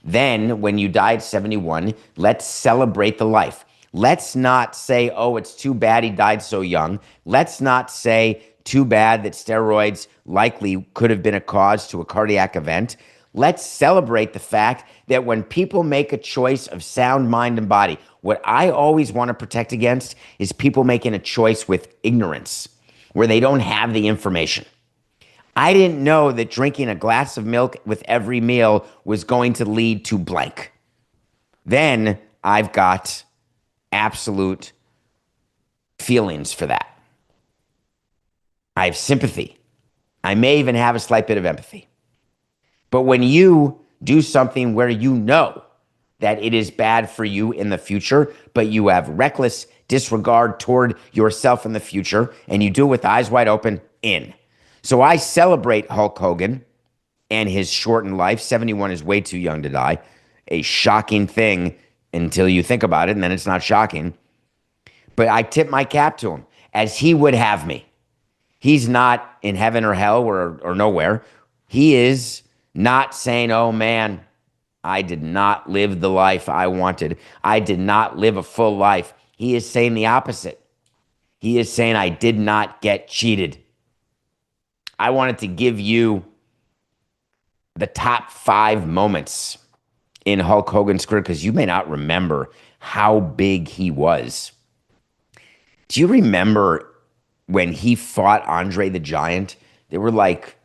[SPEAKER 1] then when you die at 71, let's celebrate the life. Let's not say, oh, it's too bad he died so young. Let's not say, too bad that steroids likely could have been a cause to a cardiac event. Let's celebrate the fact that when people make a choice of sound mind and body, what I always want to protect against is people making a choice with ignorance, where they don't have the information. I didn't know that drinking a glass of milk with every meal was going to lead to blank. Then I've got absolute feelings for that. I have sympathy. I may even have a slight bit of empathy. But when you do something where you know that it is bad for you in the future, but you have reckless disregard toward yourself in the future, and you do it with eyes wide open, in. So I celebrate Hulk Hogan and his shortened life. 71 is way too young to die. A shocking thing until you think about it, and then it's not shocking. But I tip my cap to him as he would have me. He's not in heaven or hell or nowhere. He is not saying, oh man, I did not live the life I wanted. I did not live a full life. He is saying the opposite. He is saying I did not get cheated. I wanted to give you the top 5 moments in Hulk Hogan's career because you may not remember how big he was. Do you remember when he fought Andre the Giant? There were like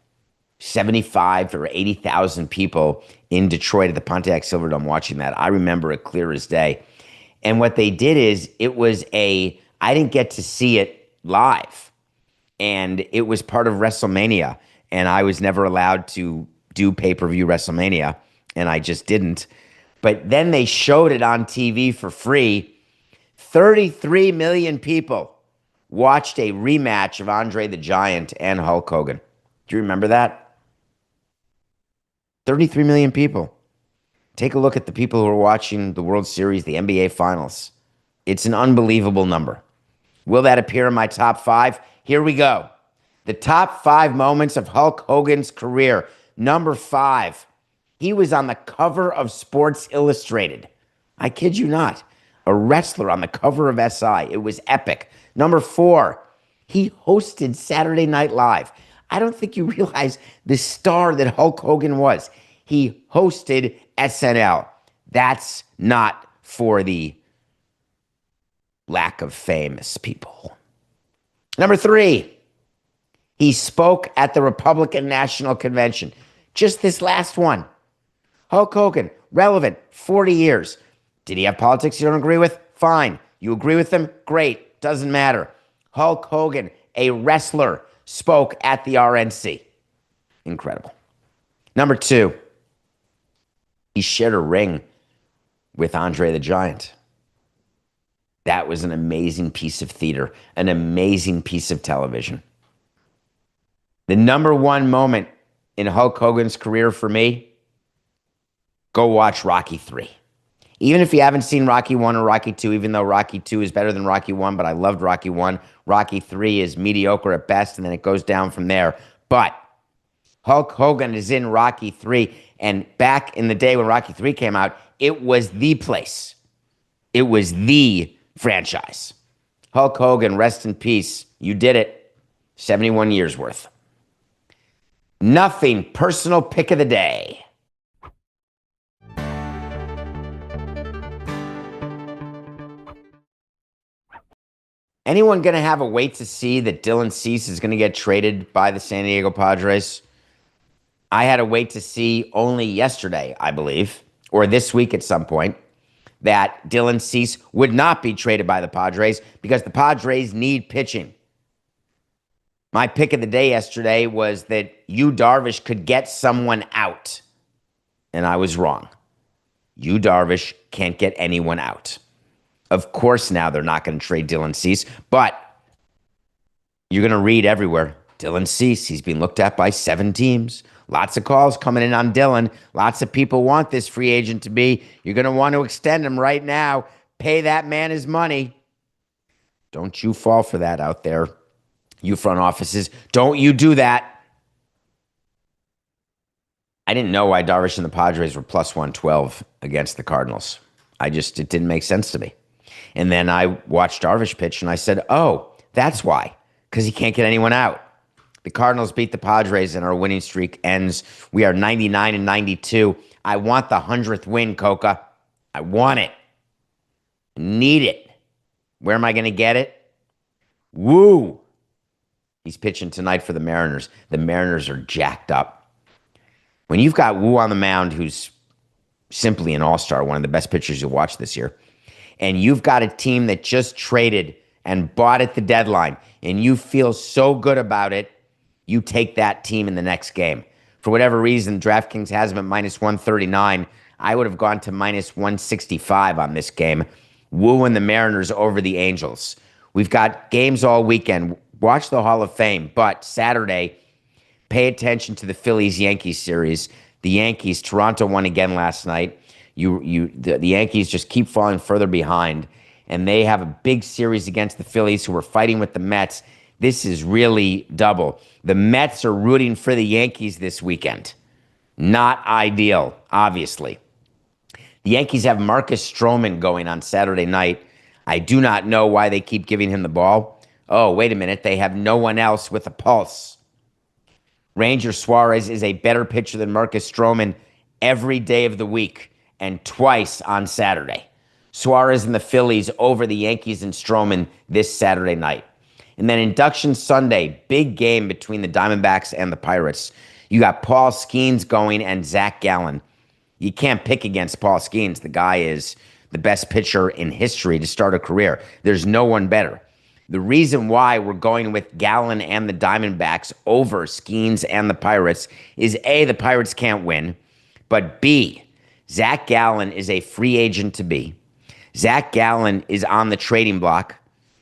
[SPEAKER 1] 75 or 80,000 people in Detroit at the Pontiac Silverdome watching that. I remember it clear as day. And what they did is I didn't get to see it live. And it was part of WrestleMania. And I was never allowed to do pay-per-view WrestleMania. And I just didn't. But then they showed it on TV for free. 33 million people watched a rematch of Andre the Giant and Hulk Hogan. Do you remember that? 33 million people. Take a look at the people who are watching the World Series, the NBA Finals. It's an unbelievable number. Will that appear in my top 5? Here we go. The top 5 moments of Hulk Hogan's career. Number 5, he was on the cover of Sports Illustrated. I kid you not. A wrestler on the cover of SI. It was epic. Number 4, he hosted Saturday Night Live. I don't think you realize the star that Hulk Hogan was. He hosted SNL. That's not for the lack of famous people. Number 3, he spoke at the Republican National Convention. Just this last one. Hulk Hogan, relevant, 40 years. Did he have politics you don't agree with? Fine. You agree with them? Great. Doesn't matter. Hulk Hogan, a wrestler, spoke at the RNC. Incredible. Number 2, he shared a ring with Andre the Giant. That was an amazing piece of theater, an amazing piece of television. The number 1 moment in Hulk Hogan's career for me, go watch Rocky 3. Even if you haven't seen Rocky 1 or Rocky 2, even though Rocky 2 is better than Rocky 1, but I loved Rocky 1, Rocky 3 is mediocre at best, and then it goes down from there. But Hulk Hogan is in Rocky 3, and back in the day when Rocky 3 came out, it was the place. It was the franchise. Hulk Hogan, rest in peace. You did it. 71 years worth. Nothing personal pick of the day. Anyone going to have a wait to see that Dylan Cease is going to get traded by the San Diego Padres? I had to wait to see only yesterday, I believe, or this week at some point, that Dylan Cease would not be traded by the Padres because the Padres need pitching. My pick of the day yesterday was that Yu Darvish could get someone out, and I was wrong. Yu Darvish can't get anyone out. Of course, now they're not going to trade Dylan Cease, but you're going to read everywhere. Dylan Cease, he's being looked at by 7 teams. Lots of calls coming in on Dylan. Lots of people want this free agent to be. You're going to want to extend him right now. Pay that man his money. Don't you fall for that out there, you front offices. Don't you do that. I didn't know why Darvish and the Padres were plus 112 against the Cardinals. It didn't make sense to me. And then I watched Darvish pitch and I said, oh, that's why. Because he can't get anyone out. The Cardinals beat the Padres and our winning streak ends. We are 99 and 92. I want the 100th win, COCA. I want it. Need it. Where am I going to get it? Woo. He's pitching tonight for the Mariners. The Mariners are jacked up. When you've got Woo on the mound, who's simply an all-star, one of the best pitchers you'll watch this year, and you've got a team that just traded and bought at the deadline, and you feel so good about it, you take that team in the next game. For whatever reason, DraftKings has them at minus 139. I would have gone to minus 165 on this game. Woo and the Mariners over the Angels. We've got games all weekend. Watch the Hall of Fame, but Saturday, pay attention to the Phillies-Yankees series. The Yankees, Toronto won again last night. The Yankees just keep falling further behind, and they have a big series against the Phillies, who are fighting with the Mets. This is really double. The Mets are rooting for the Yankees this weekend. Not ideal, obviously. The Yankees have Marcus Stroman going on Saturday night. I do not know why they keep giving him the ball. Oh, wait a minute. They have no one else with a pulse. Ranger Suarez is a better pitcher than Marcus Stroman every day of the week and twice on Saturday. Suarez and the Phillies over the Yankees and Stroman this Saturday night. And then induction Sunday, big game between the Diamondbacks and the Pirates. You got Paul Skeens going and Zach Gallen. You can't pick against Paul Skeens. The guy is the best pitcher in history to start a career. There's no one better. The reason why we're going with Gallen and the Diamondbacks over Skeens and the Pirates is A, the Pirates can't win, but B, Zach Gallen is a free agent to be. Zach Gallen is on the trading block.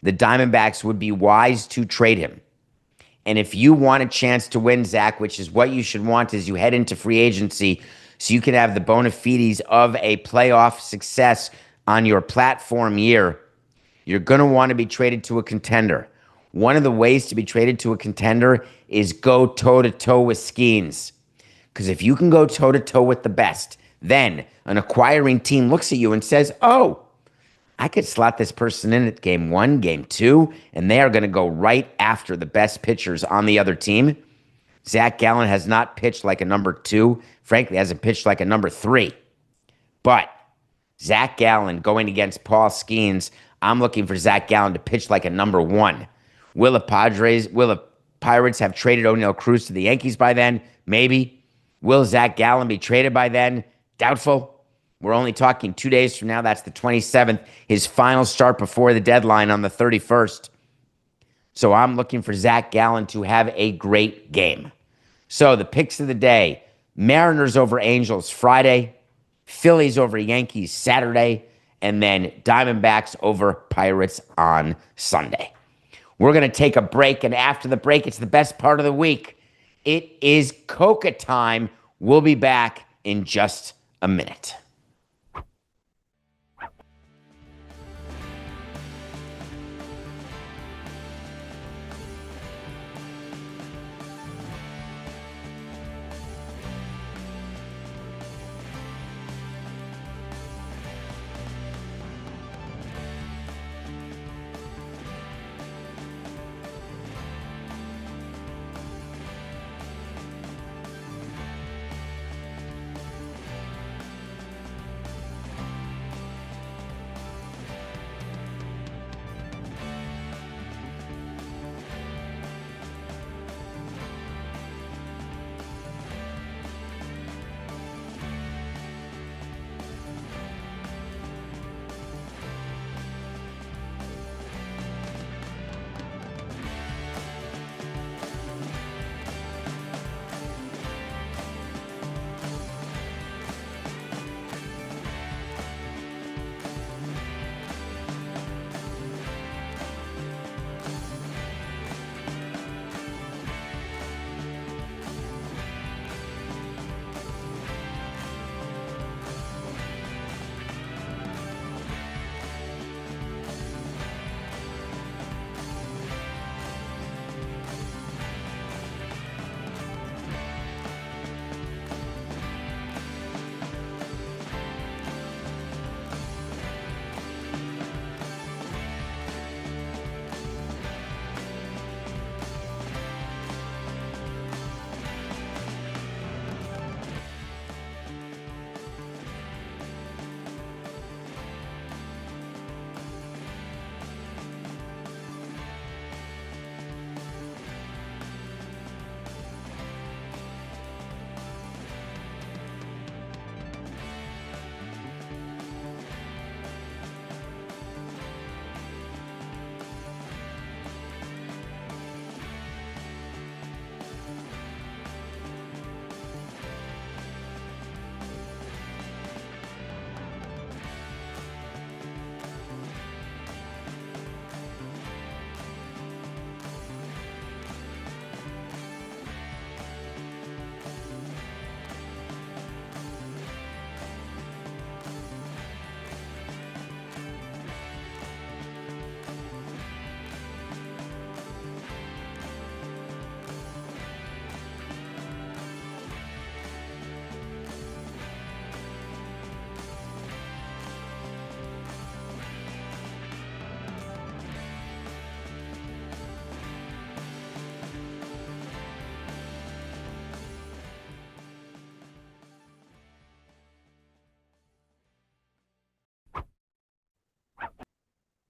[SPEAKER 1] The Diamondbacks would be wise to trade him. And if you want a chance to win, Zach, which is what you should want as you head into free agency, so you can have the bona fides of a playoff success on your platform year, you're going to want to be traded to a contender. One of the ways to be traded to a contender is go toe-to-toe with Skeens. Because if you can go toe-to-toe with the best, then an acquiring team looks at you and says, oh, I could slot this person in at game 1, game 2, and they are going to go right after the best pitchers on the other team. Zach Gallen has not pitched like a number 2. Frankly, hasn't pitched like a number 3. But Zach Gallen going against Paul Skeens, I'm looking for Zach Gallen to pitch like a number 1. Will the Pirates have traded O'Neal Cruz to the Yankees by then? Maybe. Will Zach Gallen be traded by then? Doubtful. We're only talking 2 days from now. That's the 27th. His final start before the deadline on the 31st. So I'm looking for Zach Gallen to have a great game. So the picks of the day: Mariners over Angels Friday, Phillies over Yankees Saturday, and then Diamondbacks over Pirates on Sunday. We're going to take a break, and after the break, it's the best part of the week. It is COCA time. We'll be back in just a minute.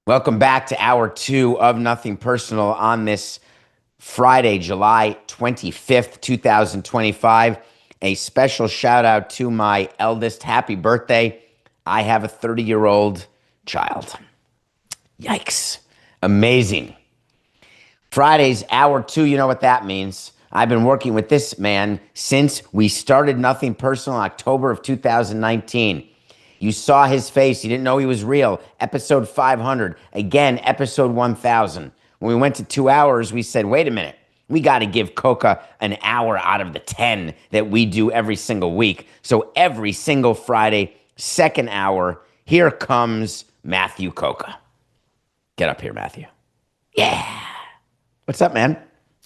[SPEAKER 1] Welcome back to hour two of Nothing Personal on this Friday, July 25th, 2025. A special shout out to my eldest. Happy birthday. I have a 30-year-old child. Yikes. Amazing. Friday's hour two, you know what that means. I've been working with this man since we started Nothing Personal in October of 2019. You saw his face. You didn't know he was real. Episode 500. Again, episode 1000. When we went to 2 hours, we said, wait a minute. We got to give COCA an hour out of the 10 that we do every single week. So every single Friday, second hour, here comes Matthew COCA. Get up here, Matthew. Yeah. What's up, man?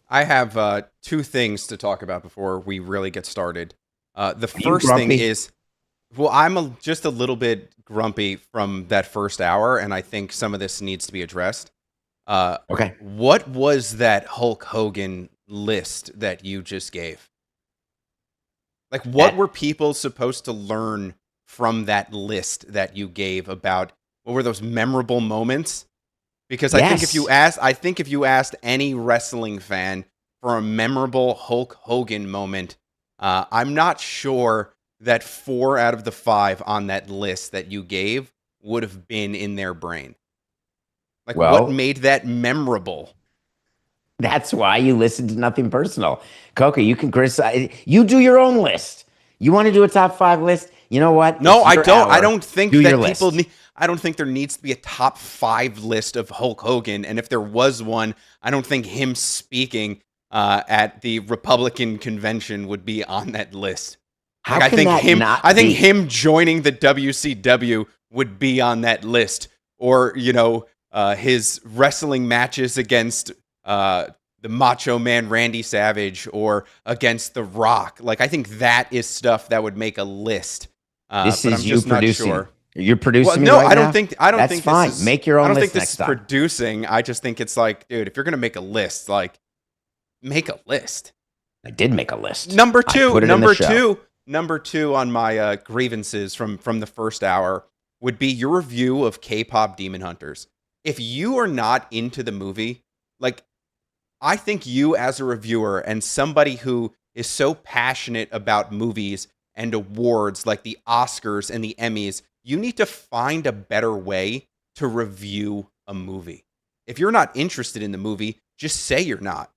[SPEAKER 2] I have two things to talk about before we really get started. The
[SPEAKER 1] Are you
[SPEAKER 2] first thing
[SPEAKER 1] grumpy?
[SPEAKER 2] is, well, I'm just a little bit grumpy from that first hour, and I think some of this needs to be addressed.
[SPEAKER 1] Okay.
[SPEAKER 2] What was that Hulk Hogan list that you just gave? Like, what
[SPEAKER 1] That,
[SPEAKER 2] were people supposed to learn from that list that you gave about what were those memorable moments? Because I think
[SPEAKER 1] yes.
[SPEAKER 2] if you asked any wrestling fan for a memorable Hulk Hogan moment, I'm not sure that 4 out of the 5 on that list that you gave would have been in their brain. Like, what
[SPEAKER 1] Well,
[SPEAKER 2] made that memorable?
[SPEAKER 1] that's why you listen to Nothing Personal. COCA, you can criticize. You do your own list. You want to do a top 5 list? You know what?
[SPEAKER 2] No,
[SPEAKER 1] It's
[SPEAKER 2] I
[SPEAKER 1] your
[SPEAKER 2] don't. I
[SPEAKER 1] hour.
[SPEAKER 2] don't think
[SPEAKER 1] Do your
[SPEAKER 2] that people
[SPEAKER 1] list.
[SPEAKER 2] need. I don't think there needs to be a top 5 list of Hulk Hogan. And if there was one, I don't think him speaking at the Republican convention would be on that list.
[SPEAKER 1] How
[SPEAKER 2] Like I
[SPEAKER 1] can
[SPEAKER 2] think
[SPEAKER 1] that
[SPEAKER 2] him.
[SPEAKER 1] not
[SPEAKER 2] I think
[SPEAKER 1] be?
[SPEAKER 2] him joining the WCW would be on that list, or his wrestling matches against the Macho Man Randy Savage or against The Rock. Like I think that is stuff that would make a list.
[SPEAKER 1] This
[SPEAKER 2] But I'm
[SPEAKER 1] is you
[SPEAKER 2] just not
[SPEAKER 1] producing.
[SPEAKER 2] sure.
[SPEAKER 1] You're
[SPEAKER 2] Well,
[SPEAKER 1] producing me
[SPEAKER 2] no,
[SPEAKER 1] right
[SPEAKER 2] I don't
[SPEAKER 1] now?
[SPEAKER 2] think I don't
[SPEAKER 1] That's
[SPEAKER 2] think this
[SPEAKER 1] fine.
[SPEAKER 2] is
[SPEAKER 1] Make your
[SPEAKER 2] I
[SPEAKER 1] own
[SPEAKER 2] don't think
[SPEAKER 1] list
[SPEAKER 2] this
[SPEAKER 1] next
[SPEAKER 2] is
[SPEAKER 1] time.
[SPEAKER 2] producing. I just think it's like, dude, if you're gonna make a list, like make a list.
[SPEAKER 1] I did make a list.
[SPEAKER 2] Number
[SPEAKER 1] I
[SPEAKER 2] two,
[SPEAKER 1] put it in the
[SPEAKER 2] number
[SPEAKER 1] show.
[SPEAKER 2] two, number two on my grievances from the first hour would be your review of K-pop Demon Hunters. If you are not into the movie, like I think you as a reviewer and somebody who is so passionate about movies and awards like the Oscars and the Emmys, you need to find a better way to review a movie. If you're not interested in the movie, just say you're not.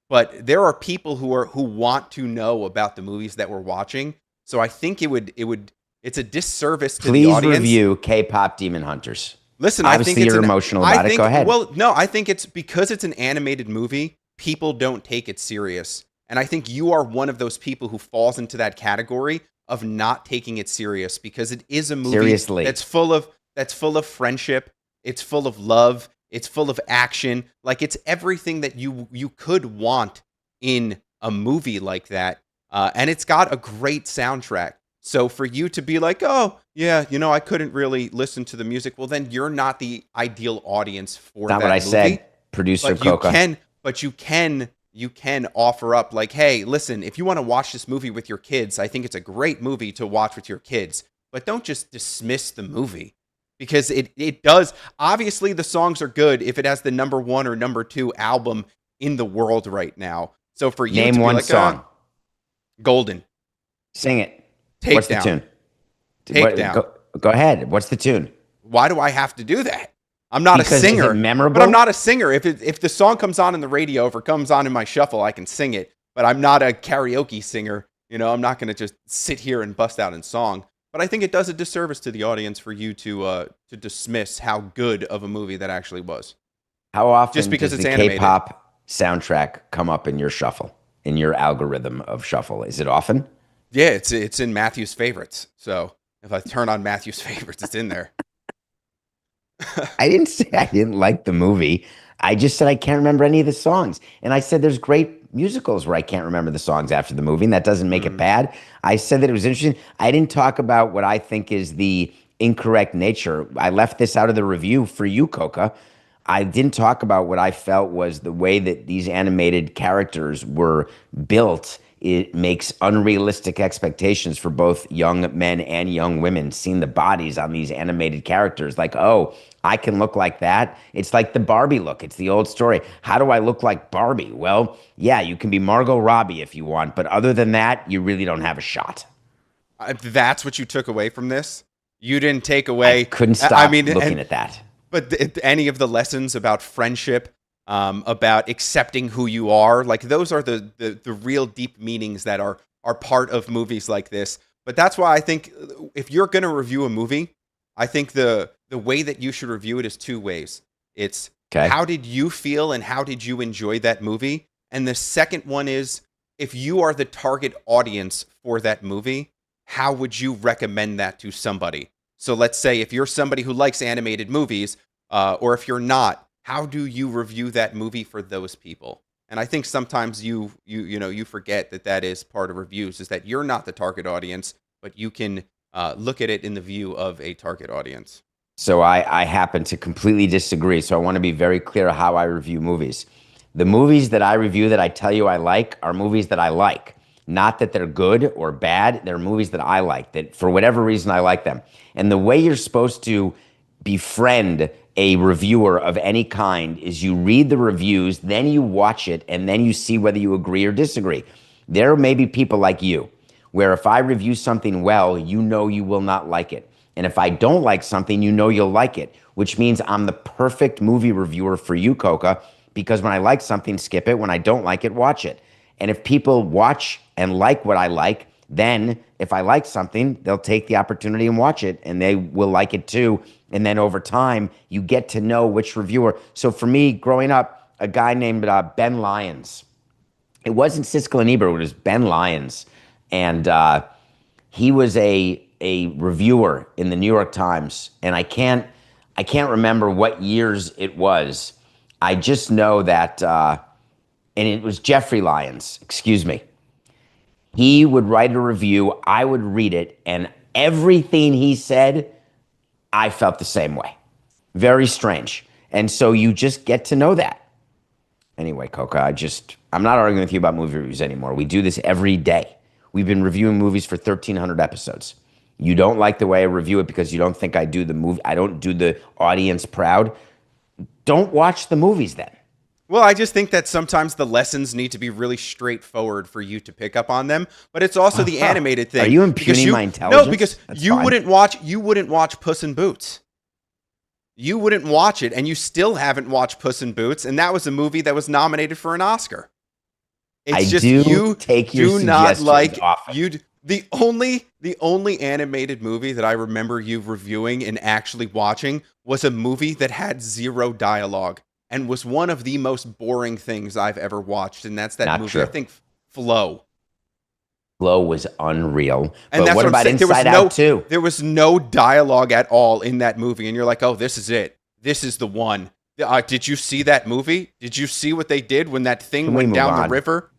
[SPEAKER 2] But there are people who want to know about the movies that we're watching. So I think it's a disservice to the
[SPEAKER 1] Please
[SPEAKER 2] audience.
[SPEAKER 1] review K-pop Demon Hunters.
[SPEAKER 2] Listen,
[SPEAKER 1] Obviously, you're emotional about it. Go ahead.
[SPEAKER 2] well, no, I think it's because it's an animated movie, people don't take it serious. And I think you are one of those people who falls into that category of not taking it serious because it is a movie
[SPEAKER 1] Seriously.
[SPEAKER 2] that's full of friendship, it's full of love, it's full of action. Like it's everything that you could want in a movie like that. And it's got a great soundtrack. So for you to be like, oh, yeah, I couldn't really listen to the music. Well, then you're not the ideal audience for
[SPEAKER 1] Not
[SPEAKER 2] that
[SPEAKER 1] what I
[SPEAKER 2] movie.
[SPEAKER 1] said, producer
[SPEAKER 2] But you
[SPEAKER 1] COCA.
[SPEAKER 2] can offer up like, hey, listen, if you want to watch this movie with your kids, I think it's a great movie to watch with your kids. But don't just dismiss the movie because it does. Obviously, the songs are good if it has the number 1 or number 2 album in the world right now. So for you
[SPEAKER 1] Name
[SPEAKER 2] to be
[SPEAKER 1] one
[SPEAKER 2] like,
[SPEAKER 1] song.
[SPEAKER 2] Golden,
[SPEAKER 1] Sing it. What's the
[SPEAKER 2] Takedown,
[SPEAKER 1] tune?
[SPEAKER 2] Takedown.
[SPEAKER 1] Go ahead. What's the tune?
[SPEAKER 2] Why do I have to do that? I'm not
[SPEAKER 1] Because
[SPEAKER 2] a singer.
[SPEAKER 1] is it memorable?
[SPEAKER 2] But I'm not a singer. If the song comes on in the radio, if it comes on in my shuffle, I can sing it. But I'm not a karaoke singer. I'm not going to just sit here and bust out in song. But I think it does a disservice to the audience for you to dismiss how good of a movie that actually was.
[SPEAKER 1] How often
[SPEAKER 2] Just because
[SPEAKER 1] does
[SPEAKER 2] it's
[SPEAKER 1] the
[SPEAKER 2] animated.
[SPEAKER 1] K-pop soundtrack come up in your shuffle, in your algorithm of shuffle? Is it often?
[SPEAKER 2] Yeah, it's in Matthew's favorites. So if I turn on Matthew's favorites, it's in there.
[SPEAKER 1] I didn't say I didn't like the movie. I just said I can't remember any of the songs. And I said there's great musicals where I can't remember the songs after the movie, and that doesn't make it bad. I said that it was interesting. I didn't talk about what I think is the incorrect nature. I left this out of the review for you, COCA. I didn't talk about what I felt was the way that these animated characters were built it makes unrealistic expectations for both young men and young women, seeing the bodies on these animated characters. Like, oh, I can look like that. It's like the Barbie look. It's the old story. How do I look like Barbie? Well, yeah, you can be Margot Robbie if you want, but other than that, you really don't have a shot.
[SPEAKER 2] That's what you took away from this. You didn't take
[SPEAKER 1] I
[SPEAKER 2] away.
[SPEAKER 1] couldn't stop looking at that.
[SPEAKER 2] But any of the lessons about friendship, about accepting who you are, like those are the real deep meanings that are part of movies like this. But that's why I think if you're going to review a movie, I think the way that you should review it is two ways. It's how did you feel and how did you enjoy that movie? And the second one is, if you are the target audience for that movie, how would you recommend that to somebody? So let's say if you're somebody who likes animated movies, or if you're not, how do you review that movie for those people? And I think sometimes you forget that is part of reviews, is that you're not the target audience, but you can look at it in the view of a target audience.
[SPEAKER 1] So I happen to completely disagree. So I want to be very clear how I review movies. The movies that I review that I tell you I like are movies that I like. Not that they're good or bad. They're movies that I like, that for whatever reason I like them. And the way you're supposed to befriend a reviewer of any kind is you read the reviews, then you watch it, and then you see whether you agree or disagree. There may be people like you, where if I review something well, you know you will not like it. And if I don't like something, you know you'll like it, which means I'm the perfect movie reviewer for you, COCA, because when I like something, skip it. When I don't like it, watch it. And if people watch and like what I like, then if I like something, they'll take the opportunity and watch it, and they will like it too. And then over time, you get to know which reviewer. So for me, growing up, a guy named Ben Lyons. It wasn't Siskel and Ebert, it was Ben Lyons. And he was a reviewer in the New York Times. And I can't remember what years it was. I just know that, and it was Jeffrey Lyons, excuse me. He would write a review, I would read it, and everything he said, I felt the same way. Very strange. And so you just get to know that. Anyway, COCA, I'm not arguing with you about movie reviews anymore. We do this every day. We've been reviewing movies for 1,300 episodes. You don't like the way I review it because you don't think I do the movie. I don't do the audience proud. Don't watch the movies then.
[SPEAKER 2] Well, I just think that sometimes the lessons need to be really straightforward for you to pick up on them, but it's also the animated thing.
[SPEAKER 1] Are you impugning my intelligence?
[SPEAKER 2] No, because
[SPEAKER 1] That's
[SPEAKER 2] you
[SPEAKER 1] fine.
[SPEAKER 2] wouldn't watch Puss in Boots. You wouldn't watch it, and you still haven't watched Puss in Boots, and that was a movie that was nominated for an Oscar. It's
[SPEAKER 1] Take your suggestions off.
[SPEAKER 2] The only animated movie that I remember you reviewing and actually watching was a movie that had zero dialogue and was one of the most boring things I've ever watched, and that's that
[SPEAKER 1] Not
[SPEAKER 2] movie.
[SPEAKER 1] true.
[SPEAKER 2] I think Flow.
[SPEAKER 1] Flow was unreal.
[SPEAKER 2] And
[SPEAKER 1] but what about Inside Out 2?
[SPEAKER 2] There was no dialogue at all in that movie, and you're like, oh, this is it. This is the one. Did you see that movie? Did you see what they did when that thing went down the river?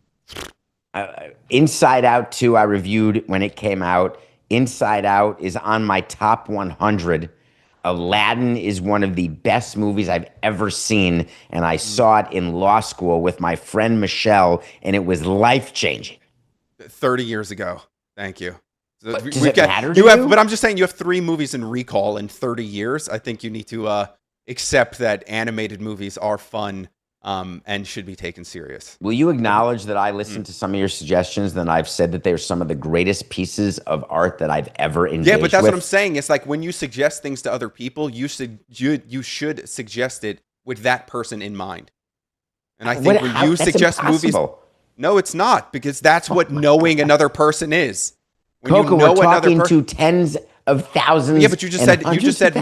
[SPEAKER 1] Inside Out 2, I reviewed when it came out. Inside Out is on my top 100. Aladdin is one of the best movies I've ever seen, and I saw it in law school with my friend Michelle, and it was life-changing.
[SPEAKER 2] 30 years ago. Thank you.
[SPEAKER 1] But does it matter to you?
[SPEAKER 2] But I'm just saying, you have 3 movies in recall in 30 years. I think you need to accept that animated movies are fun and should be taken serious.
[SPEAKER 1] Will you acknowledge that I listened to some of your suggestions, and I've said that they're some of the greatest pieces of art that I've ever engaged with?
[SPEAKER 2] Yeah, but that's what I'm saying. It's like when you suggest things to other people, you should suggest it with that person in mind. And I think when you suggest movies... No, it's not, because that's what knowing another person is. When
[SPEAKER 1] COCA, we're talking to tens of thousands.
[SPEAKER 2] Yeah, but you just said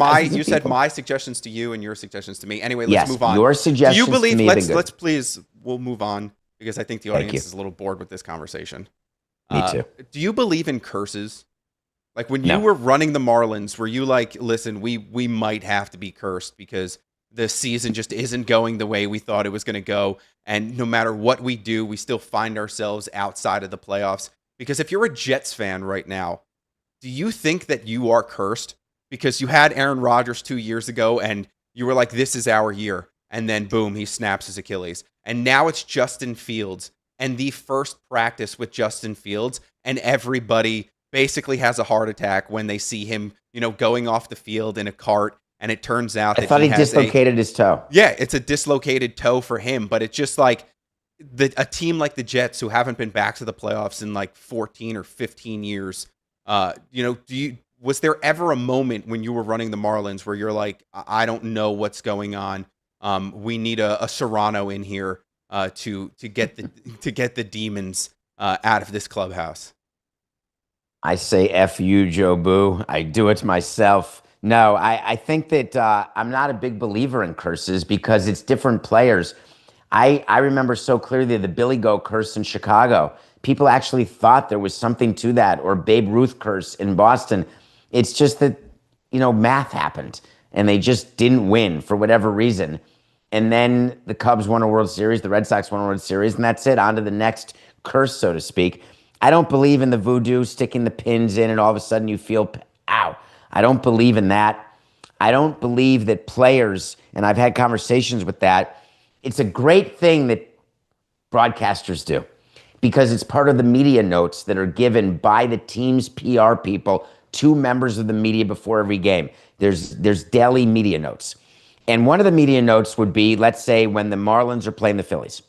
[SPEAKER 2] my suggestions to you and your suggestions to me. Anyway, let's move on.
[SPEAKER 1] Your suggestions. Do you believe? To me
[SPEAKER 2] let's please. We'll move on because I think the audience is a little bored with this conversation.
[SPEAKER 1] Me too.
[SPEAKER 2] Do you believe in curses? Like when you were running the Marlins, were you like, listen, we might have to be cursed because the season just isn't going the way we thought it was going to go, and no matter what we do, we still find ourselves outside of the playoffs? Because if you're a Jets fan right now, do you think that you are cursed because you had Aaron Rodgers 2 years ago and you were like, this is our year, and then boom, he snaps his Achilles, and now it's Justin Fields, and the first practice with Justin Fields, and everybody basically has a heart attack when they see him, going off the field in a cart, and it turns out
[SPEAKER 1] I
[SPEAKER 2] that
[SPEAKER 1] thought
[SPEAKER 2] he
[SPEAKER 1] he
[SPEAKER 2] has
[SPEAKER 1] dislocated his toe.
[SPEAKER 2] yeah, it's a dislocated toe for him, but it's just like a team like the Jets, who haven't been back to the playoffs in like 14 or 15 years. Was there ever a moment when you were running the Marlins where you're like, I don't know what's going on. We need a Serrano in here to get the demons out of this clubhouse.
[SPEAKER 1] I say F you, Joe Boo. I do it myself. No, I think that I'm not a big believer in curses because it's different players. I remember so clearly the Billy Goat curse in Chicago. People actually thought there was something to that, or Babe Ruth curse in Boston. It's just that, math happened and they just didn't win for whatever reason. And then the Cubs won a World Series, the Red Sox won a World Series, and that's it. On to the next curse, so to speak. I don't believe in the voodoo, sticking the pins in, and all of a sudden you feel, ow. I don't believe in that. I don't believe that players, and I've had conversations with that, it's a great thing that broadcasters do because it's part of the media notes that are given by the team's PR people to members of the media before every game. There's daily media notes. And one of the media notes would be, let's say, when the Marlins are playing the Phillies.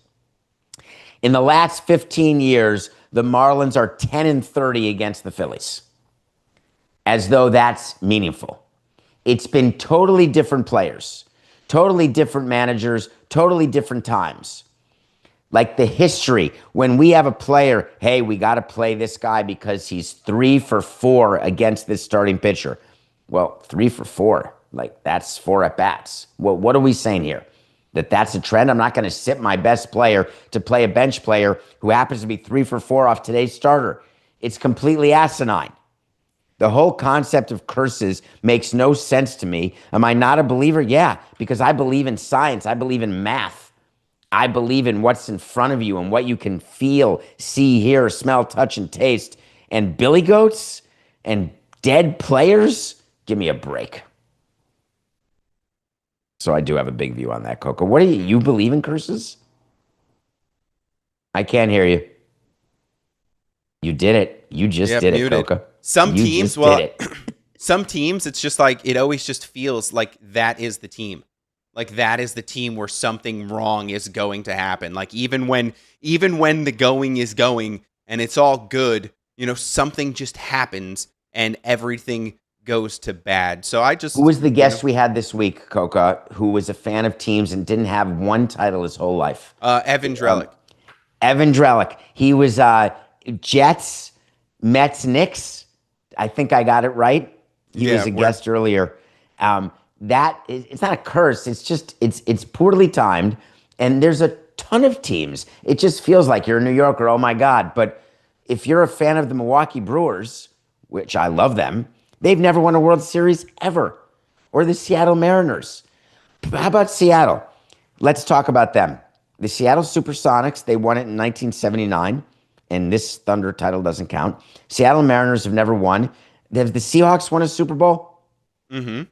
[SPEAKER 1] In the last 15 years, the Marlins are 10-30 against the Phillies, as though that's meaningful. It's been totally different players, totally different managers, totally different times. Like the history, when we have a player, hey, we got to play this guy because he's 3 for 4 against this starting pitcher. Well, 3 for 4, like that's 4 at bats. Well, what are we saying here? That's a trend? I'm not going to sit my best player to play a bench player who happens to be 3 for 4 off today's starter. It's completely asinine. The whole concept of curses makes no sense to me. Am I not a believer? Yeah, because I believe in science. I believe in math. I believe in what's in front of you and what you can feel, see, hear, smell, touch, and taste. And billy goats and dead players? Give me a break. So I do have a big view on that, Coco. What do you believe in curses? I can't hear you. You did it. You just did
[SPEAKER 2] muted.
[SPEAKER 1] it, Coco.
[SPEAKER 2] Some
[SPEAKER 1] you
[SPEAKER 2] teams, some teams, it's just like, it always just feels like that is the team. Like that is the team where something wrong is going to happen. Like even when the going is going and it's all good, something just happens and everything goes to bad. So who
[SPEAKER 1] was the guest we had this week, Coca, who was a fan of teams and didn't have one title his whole life?
[SPEAKER 2] Evan Drellick.
[SPEAKER 1] Evan Drellick. He was Jets, Mets, Knicks. I think I got it right. He was a guest earlier. It's not a curse. It's just it's poorly timed, and there's a ton of teams. It just feels like you're a New Yorker. Oh my God! But if you're a fan of the Milwaukee Brewers, which I love them, they've never won a World Series ever, or the Seattle Mariners. How about Seattle? Let's talk about them. The Seattle Supersonics. They won it in 1979, and this Thunder title doesn't count. Seattle Mariners have never won. Have the Seahawks won a Super Bowl?
[SPEAKER 2] Mm-hmm.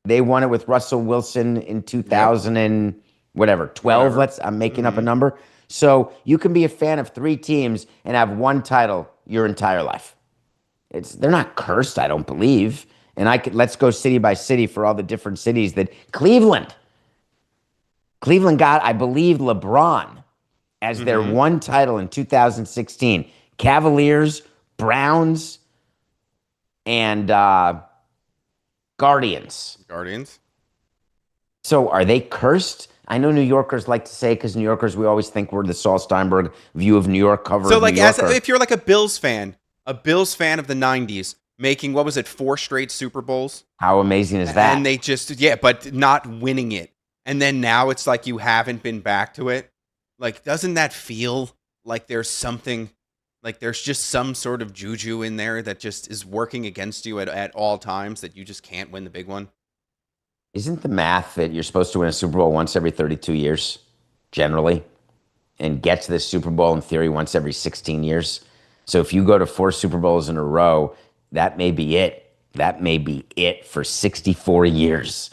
[SPEAKER 1] They won it with Russell Wilson in 2000 and whatever, 12. I'm making up a number. So you can be a fan of 3 teams and have one title your entire life. They're not cursed, I don't believe. And let's go city by city for all the different cities that Cleveland got, I believe, LeBron as their one title in 2016. Cavaliers, Browns, and Guardians. So are they cursed? I know New Yorkers like to say, because New Yorkers, we always think we're the Saul Steinberg view of New York cover.
[SPEAKER 2] So like, if you're like a Bills fan of the 90s, making, what was it, 4 straight Super Bowls?
[SPEAKER 1] How amazing is that?
[SPEAKER 2] And they just, but not winning it. And then now it's like you haven't been back to it. Like, doesn't that feel like there's something, like there's just some sort of juju in there that just is working against you at all times, that you just can't win the big one?
[SPEAKER 1] Isn't the math that you're supposed to win a Super Bowl once every 32 years, generally, and get to the Super Bowl in theory once every 16 years? So if you go to 4 Super Bowls in a row, that may be it. That may be it for 64 years.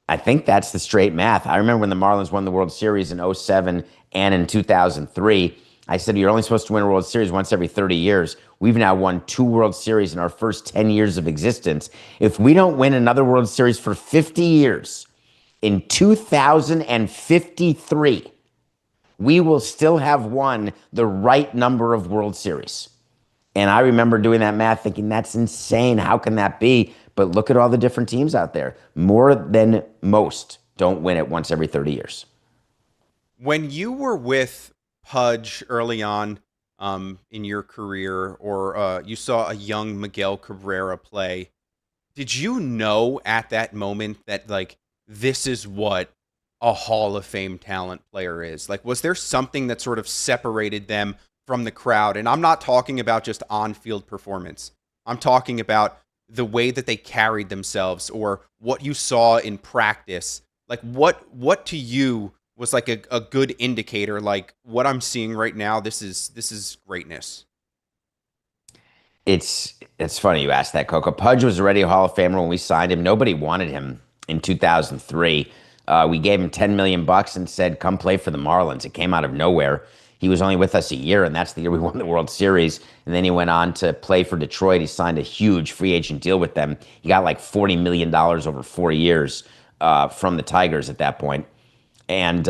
[SPEAKER 1] I think that's the straight math. I remember when the Marlins won the World Series in '07 and in 2003. I said, you're only supposed to win a World Series once every 30 years. We've now won 2 World Series in our first 10 years of existence. If we don't win another World Series for 50 years, in 2053, we will still have won the right number of World Series. And I remember doing that math thinking, that's insane. How can that be? But look at all the different teams out there. More than most don't win it once every 30 years.
[SPEAKER 2] When you were with Pudge early on in your career, or you saw a young Miguel Cabrera play, did you know at that moment that, like, this is what a Hall of Fame talent player is? Like, was there something that sort of separated them from the crowd? And I'm not talking about just on-field performance. I'm talking about the way that they carried themselves, or what you saw in practice. Like, what to you was like a good indicator, like, what I'm seeing right now, this is greatness?
[SPEAKER 1] It's funny you asked that, Coca. Pudge was already a Hall of Famer when we signed him. Nobody wanted him in 2003. We gave him 10 million bucks and said, come play for the Marlins. It came out of nowhere. He was only with us a year, and that's the year we won the World Series. And then he went on to play for Detroit. He signed a huge free agent deal with them. He got like $40 million over 4 years from the Tigers at that point. And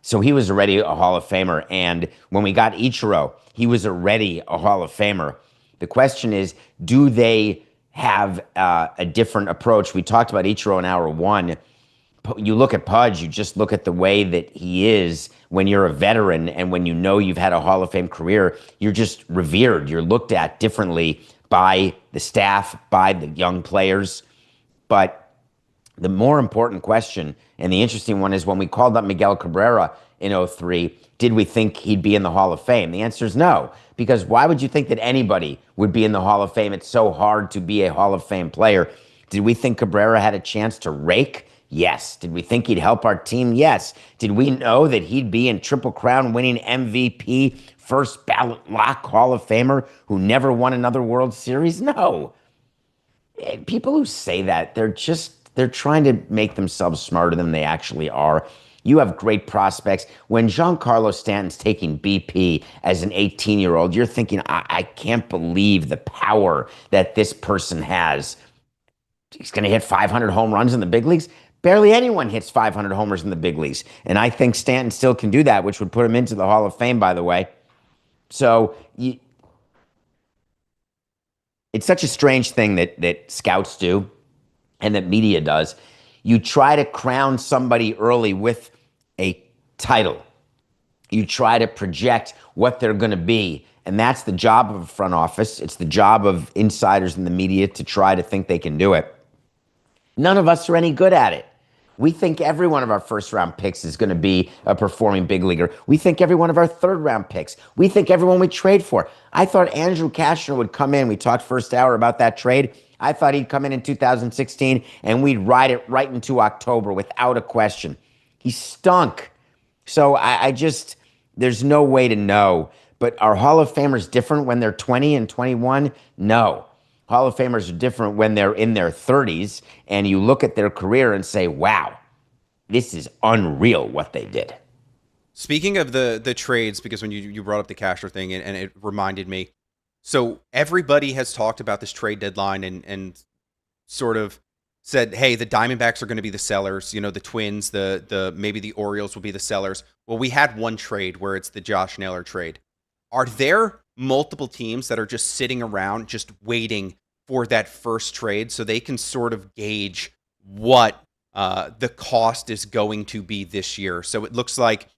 [SPEAKER 1] so he was already a Hall of Famer. And when we got Ichiro, he was already a Hall of Famer. The question is, do they have a different approach? We talked about Ichiro in hour one. You look at Pudge, you just look at the way that he is when you're a veteran, and when you know you've had a Hall of Fame career, you're just revered. You're looked at differently by the staff, by the young players. But the more important question, and the interesting one, is when we called up Miguel Cabrera in '03, did we think he'd be in the Hall of Fame? The answer is no, because why would you think that anybody would be in the Hall of Fame? It's so hard to be a Hall of Fame player. Did we think Cabrera had a chance to rake? Yes. Did we think he'd help our team? Yes. Did we know that he'd be in Triple Crown winning MVP, first ballot lock Hall of Famer who never won another World Series? No. People who say that, they're trying to make themselves smarter than they actually are. You have great prospects. When Giancarlo Stanton's taking BP as an 18-year-old, you're thinking, I can't believe the power that this person has. He's going to hit 500 home runs in the big leagues. Barely anyone hits 500 homers in the big leagues. And I think Stanton still can do that, which would put him into the Hall of Fame, by the way. So it's such a strange thing that scouts do and that media does. You try to crown somebody early with a title. You try to project what they're going to be. And that's the job of a front office. It's the job of insiders in the media to try to think they can do it. None of us are any good at it. We think every one of our first-round picks is going to be a performing big leaguer. We think every one of our third-round picks. We think everyone we trade for. I thought Andrew Cashner would come in. We talked first hour about that trade. I thought he'd come in 2016, and we'd ride it right into October without a question. He stunk. So I just, there's no way to know. But are Hall of Famers different when they're 20 and 21? No. Hall of Famers are different when they're in their 30s, and you look at their career and say, wow, this is unreal what they did.
[SPEAKER 2] Speaking of the trades, because when you brought up the Cashner thing, and it reminded me, so everybody has talked about this trade deadline and sort of said, hey, the Diamondbacks are going to be the sellers, you know, the Twins, the maybe the Orioles will be the sellers. Well, we had one trade where it's the Josh Naylor trade. Are there multiple teams that are just sitting around just waiting for that first trade so they can sort of gauge what the cost is going to be this year? So it looks like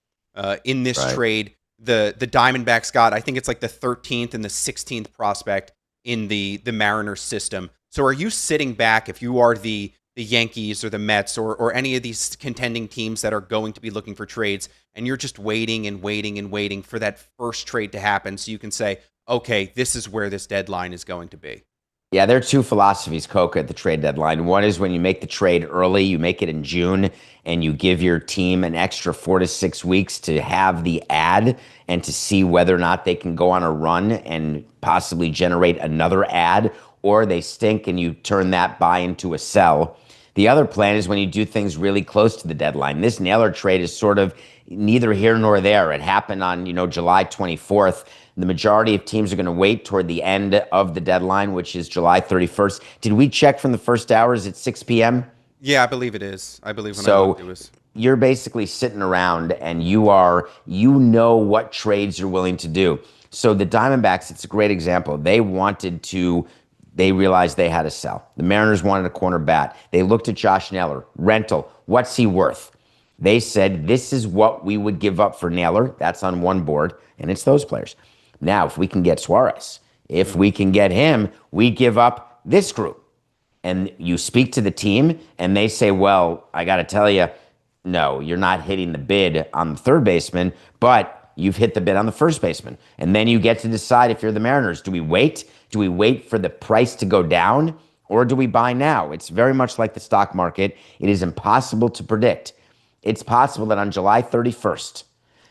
[SPEAKER 2] in this trade, the Diamondbacks got, I think it's like the 13th and the 16th prospect in the Mariners system. So are you sitting back, if you are the Yankees or the Mets or any of these contending teams that are going to be looking for trades, and you're just waiting and waiting and waiting for that first trade to happen so you can say, okay, this is where this deadline is going to be?
[SPEAKER 1] Yeah, there are two philosophies, Coca, at the trade deadline. One is when you make the trade early, you make it in June, and you give your team an extra 4 to 6 weeks to have the ad and to see whether or not they can go on a run and possibly generate another ad, or they stink and you turn that buy into a sell. The other plan is when you do things really close to the deadline. This Naylor trade is sort of neither here nor there. It happened on, July 24th. The majority of teams are going to wait toward the end of the deadline, which is July 31st. Did we check from the first hours at 6 p.m.?
[SPEAKER 2] Yeah, I believe it is. I believe when I
[SPEAKER 1] So
[SPEAKER 2] looked, it was.
[SPEAKER 1] you're basically sitting around and you know what trades you're willing to do. So the Diamondbacks, it's a great example. They realized they had to sell. The Mariners wanted a corner bat. They looked at Josh Naylor, rental. What's he worth? They said, this is what we would give up for Naylor. That's on one board, and it's those players. Now, if we can get Suarez, if we can get him, we give up this group. And you speak to the team, and they say, well, I got to tell you, no, you're not hitting the bid on the third baseman, but you've hit the bid on the first baseman. And then you get to decide if you're the Mariners. Do we wait? Do we wait for the price to go down, or do we buy now? It's very much like the stock market. It is impossible to predict. It's possible that on July 31st,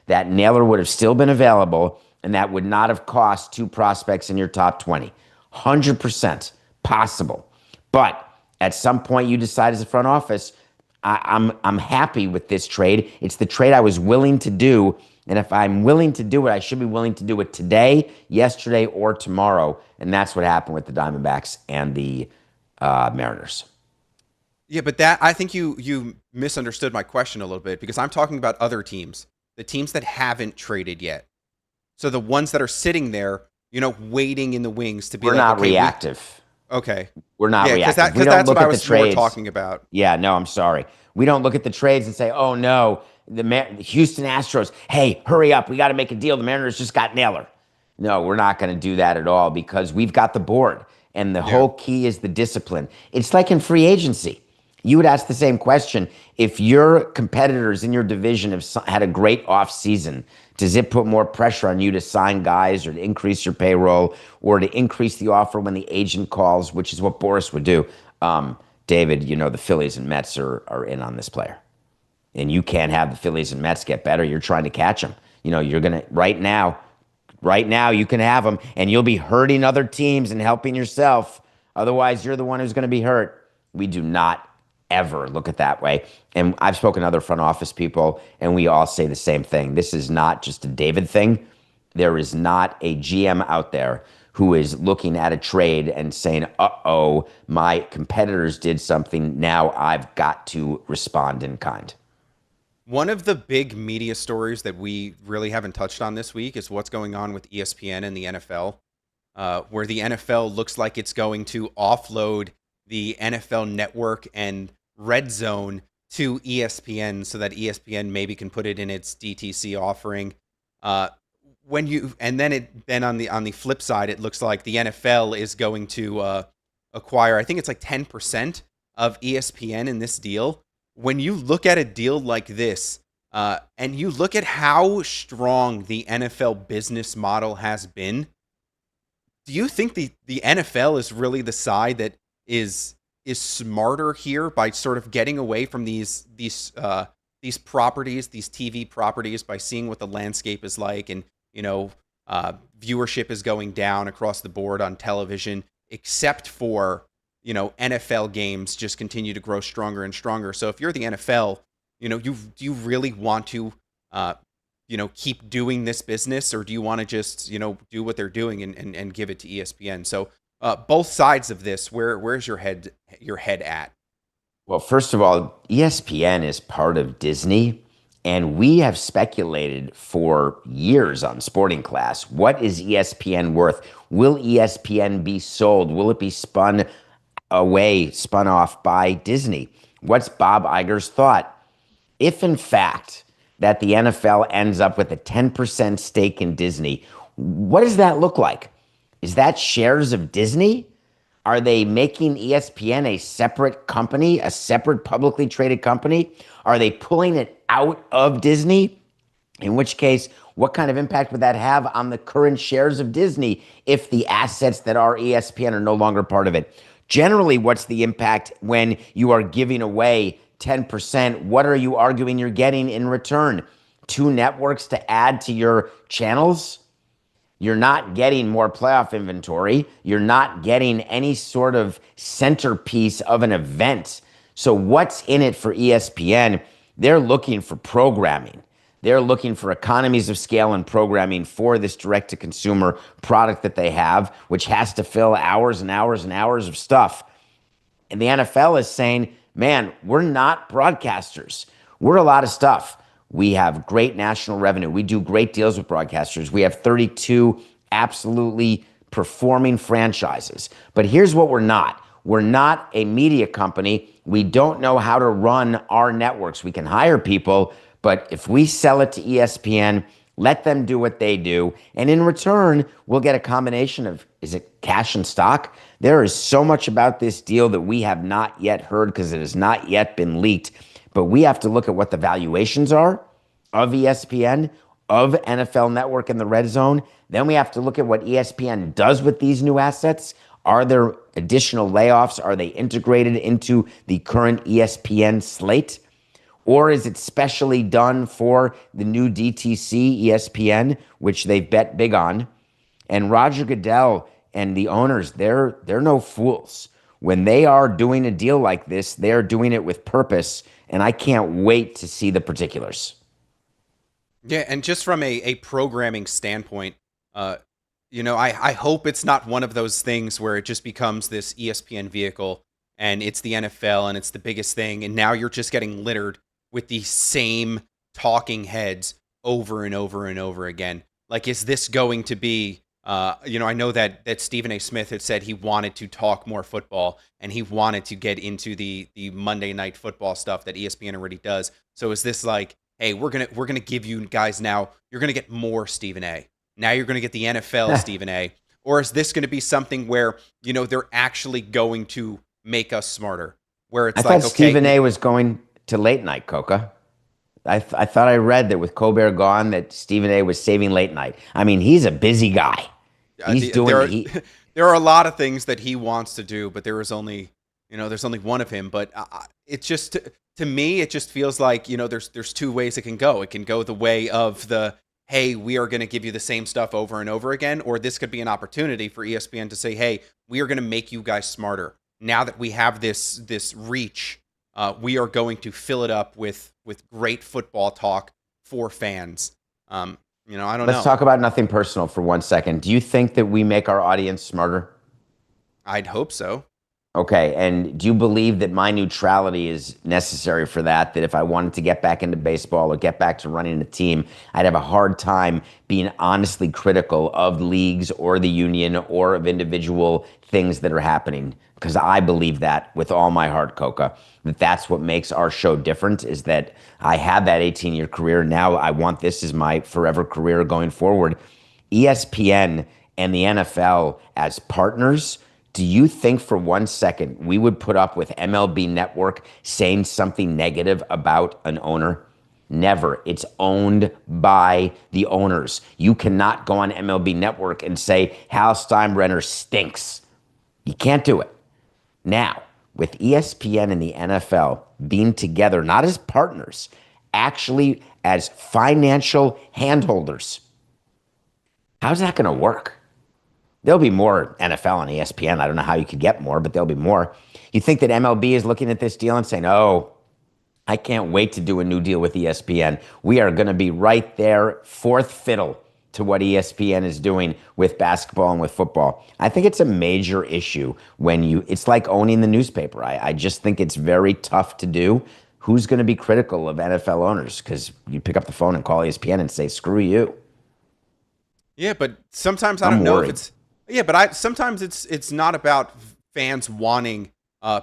[SPEAKER 1] that Naylor would have still been available, and that would not have cost two prospects in your top 20. 100% possible. But at some point, you decide as a front office, I'm happy with this trade. It's the trade I was willing to do. And if I'm willing to do it, I should be willing to do it today, yesterday, or tomorrow. And that's what happened with the Diamondbacks and the Mariners.
[SPEAKER 2] Yeah, but that I think you misunderstood my question a little bit because I'm talking about other teams, the teams that haven't traded yet. So the ones that are sitting there, waiting in the wings to be
[SPEAKER 1] We're
[SPEAKER 2] like,
[SPEAKER 1] not
[SPEAKER 2] okay,
[SPEAKER 1] reactive.
[SPEAKER 2] Okay.
[SPEAKER 1] We're not reactive.
[SPEAKER 2] Because that's what I was more talking about.
[SPEAKER 1] Yeah, no, I'm sorry. We don't look at the trades and say, oh, no, the Houston Astros, hey, hurry up. We got to make a deal. The Mariners just got Naylor. No, we're not going to do that at all because we've got the board. And the whole key is the discipline. It's like in free agency. You would ask the same question. If your competitors in your division have had a great offseason, does it put more pressure on you to sign guys or to increase your payroll or to increase the offer when the agent calls, which is what Boris would do? David, the Phillies and Mets are in on this player. And you can't have the Phillies and Mets get better. You're trying to catch them. You're going to, right now, you can have them, and you'll be hurting other teams and helping yourself. Otherwise, you're the one who's going to be hurt. We do not ever look at it that way. And I've spoken to other front office people, and we all say the same thing. This is not just a David thing. There is not a GM out there who is looking at a trade and saying, uh-oh, my competitors did something. Now I've got to respond in kind.
[SPEAKER 2] One of the big media stories that we really haven't touched on this week is what's going on with ESPN and the NFL, where the NFL looks like it's going to offload the NFL Network and Red Zone to ESPN so that ESPN maybe can put it in its DTC offering. Then on the flip side, it looks like the NFL is going to acquire, I think it's like 10% of ESPN in this deal. When you look at a deal like this, and you look at how strong the NFL business model has been, do you think the NFL is really the side that is smarter here by sort of getting away from these properties, these TV properties, by seeing what the landscape is like, and viewership is going down across the board on television, except for NFL games just continue to grow stronger and stronger. So if you're the NFL, do you really want to keep doing this business, or do you want to just do what they're doing and give it to ESPN? So both sides of this, where's your head at?
[SPEAKER 1] Well, first of all, ESPN is part of Disney, and we have speculated for years on Sporting Class. What is ESPN worth? Will ESPN be sold? Will it be spun off by Disney? What's Bob Iger's thought? If in fact that the NFL ends up with a 10% stake in Disney, what does that look like? Is that shares of Disney? Are they making ESPN a separate company, a separate publicly traded company? Are they pulling it out of Disney? In which case, what kind of impact would that have on the current shares of Disney if the assets that are ESPN are no longer part of it? Generally, what's the impact when you are giving away 10%? What are you arguing you're getting in return? 2 networks to add to your channels? You're not getting more playoff inventory. You're not getting any sort of centerpiece of an event. So what's in it for ESPN? They're looking for programming. They're looking for economies of scale and programming for this direct to consumer product that they have, which has to fill hours and hours and hours of stuff. And the NFL is saying, man, we're not broadcasters. We're a lot of stuff. We have great national revenue. We do great deals with broadcasters. We have 32 absolutely performing franchises. But here's what we're not. We're not a media company. We don't know how to run our networks. We can hire people, but if we sell it to ESPN, let them do what they do. And in return, we'll get a combination of, is it cash and stock? There is so much about this deal that we have not yet heard because it has not yet been leaked. But we have to look at what the valuations are of ESPN, of NFL Network in the red zone. Then we have to look at what ESPN does with these new assets. Are there additional layoffs? Are they integrated into the current ESPN slate? Or is it specially done for the new DTC ESPN, which they bet big on? And Roger Goodell and the owners, they're no fools. When they are doing a deal like this, they're doing it with purpose, and I can't wait to see the particulars.
[SPEAKER 2] Yeah, and just from a programming standpoint, I hope it's not one of those things where it just becomes this ESPN vehicle and it's the NFL and it's the biggest thing, and now you're just getting littered with the same talking heads over and over and over again. Like, is this going to be, I know that Stephen A. Smith had said he wanted to talk more football and he wanted to get into the Monday Night Football stuff that ESPN already does. So is this like, hey, we're gonna give you guys now, you're gonna get more Stephen A. Now you're gonna get the NFL Stephen A. Or is this gonna be something where, they're actually going to make us smarter? Where it's
[SPEAKER 1] I thought Stephen A. was going to late night, COCA. I thought I read that with Colbert gone, that Stephen A. was saving late night. I mean, he's a busy guy.
[SPEAKER 2] There are a lot of things that he wants to do, but there's only one of him. But it's just, to me, it just feels like, there's two ways it can go. It can go the way of the, hey, we are going to give you the same stuff over and over again, or this could be an opportunity for ESPN to say, hey, we are going to make you guys smarter. Now that we have this reach, we are going to fill it up with great football talk for fans. I don't know.
[SPEAKER 1] Let's talk about nothing personal for 1 second. Do you think that we make our audience smarter?
[SPEAKER 2] I'd hope so.
[SPEAKER 1] Okay, and do you believe that my neutrality is necessary for that? That if I wanted to get back into baseball or get back to running a team, I'd have a hard time being honestly critical of leagues or the union or of individual things that are happening? Because I believe that with all my heart, COCA, that's what makes our show different, is that I had that 18-year career. Now I want this as my forever career going forward. ESPN and the NFL as partners, do you think for 1 second we would put up with MLB Network saying something negative about an owner? Never. It's owned by the owners. You cannot go on MLB Network and say Hal Steinbrenner stinks. You can't do it. Now, with ESPN and the NFL being together, not as partners, actually as financial handholders, how's that going to work? There'll be more NFL on ESPN. I don't know how you could get more, but there'll be more. You think that MLB is looking at this deal and saying, oh, I can't wait to do a new deal with ESPN. We are going to be right there, fourth fiddle to what ESPN is doing with basketball and with football. I think it's a major issue it's like owning the newspaper. I just think it's very tough to do. Who's going to be critical of NFL owners? Because you pick up the phone and call ESPN and say, screw you.
[SPEAKER 2] Yeah, but sometimes I don't know if it's... Yeah, but sometimes it's not about fans wanting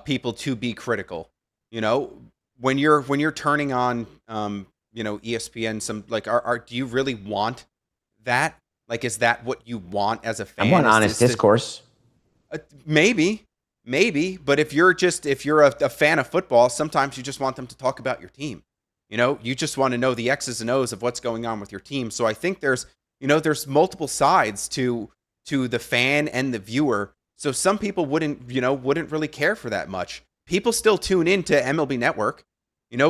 [SPEAKER 2] people to be critical. When you're turning on ESPN, some like do you really want that? Like, is that what you want as a fan?
[SPEAKER 1] I want honest discourse.
[SPEAKER 2] Maybe, but if you're a fan of football, sometimes you just want them to talk about your team. You just want to know the X's and O's of what's going on with your team. So I think there's multiple sides to the fan and the viewer. So some people wouldn't really care for that much. People still tune in to MLB Network.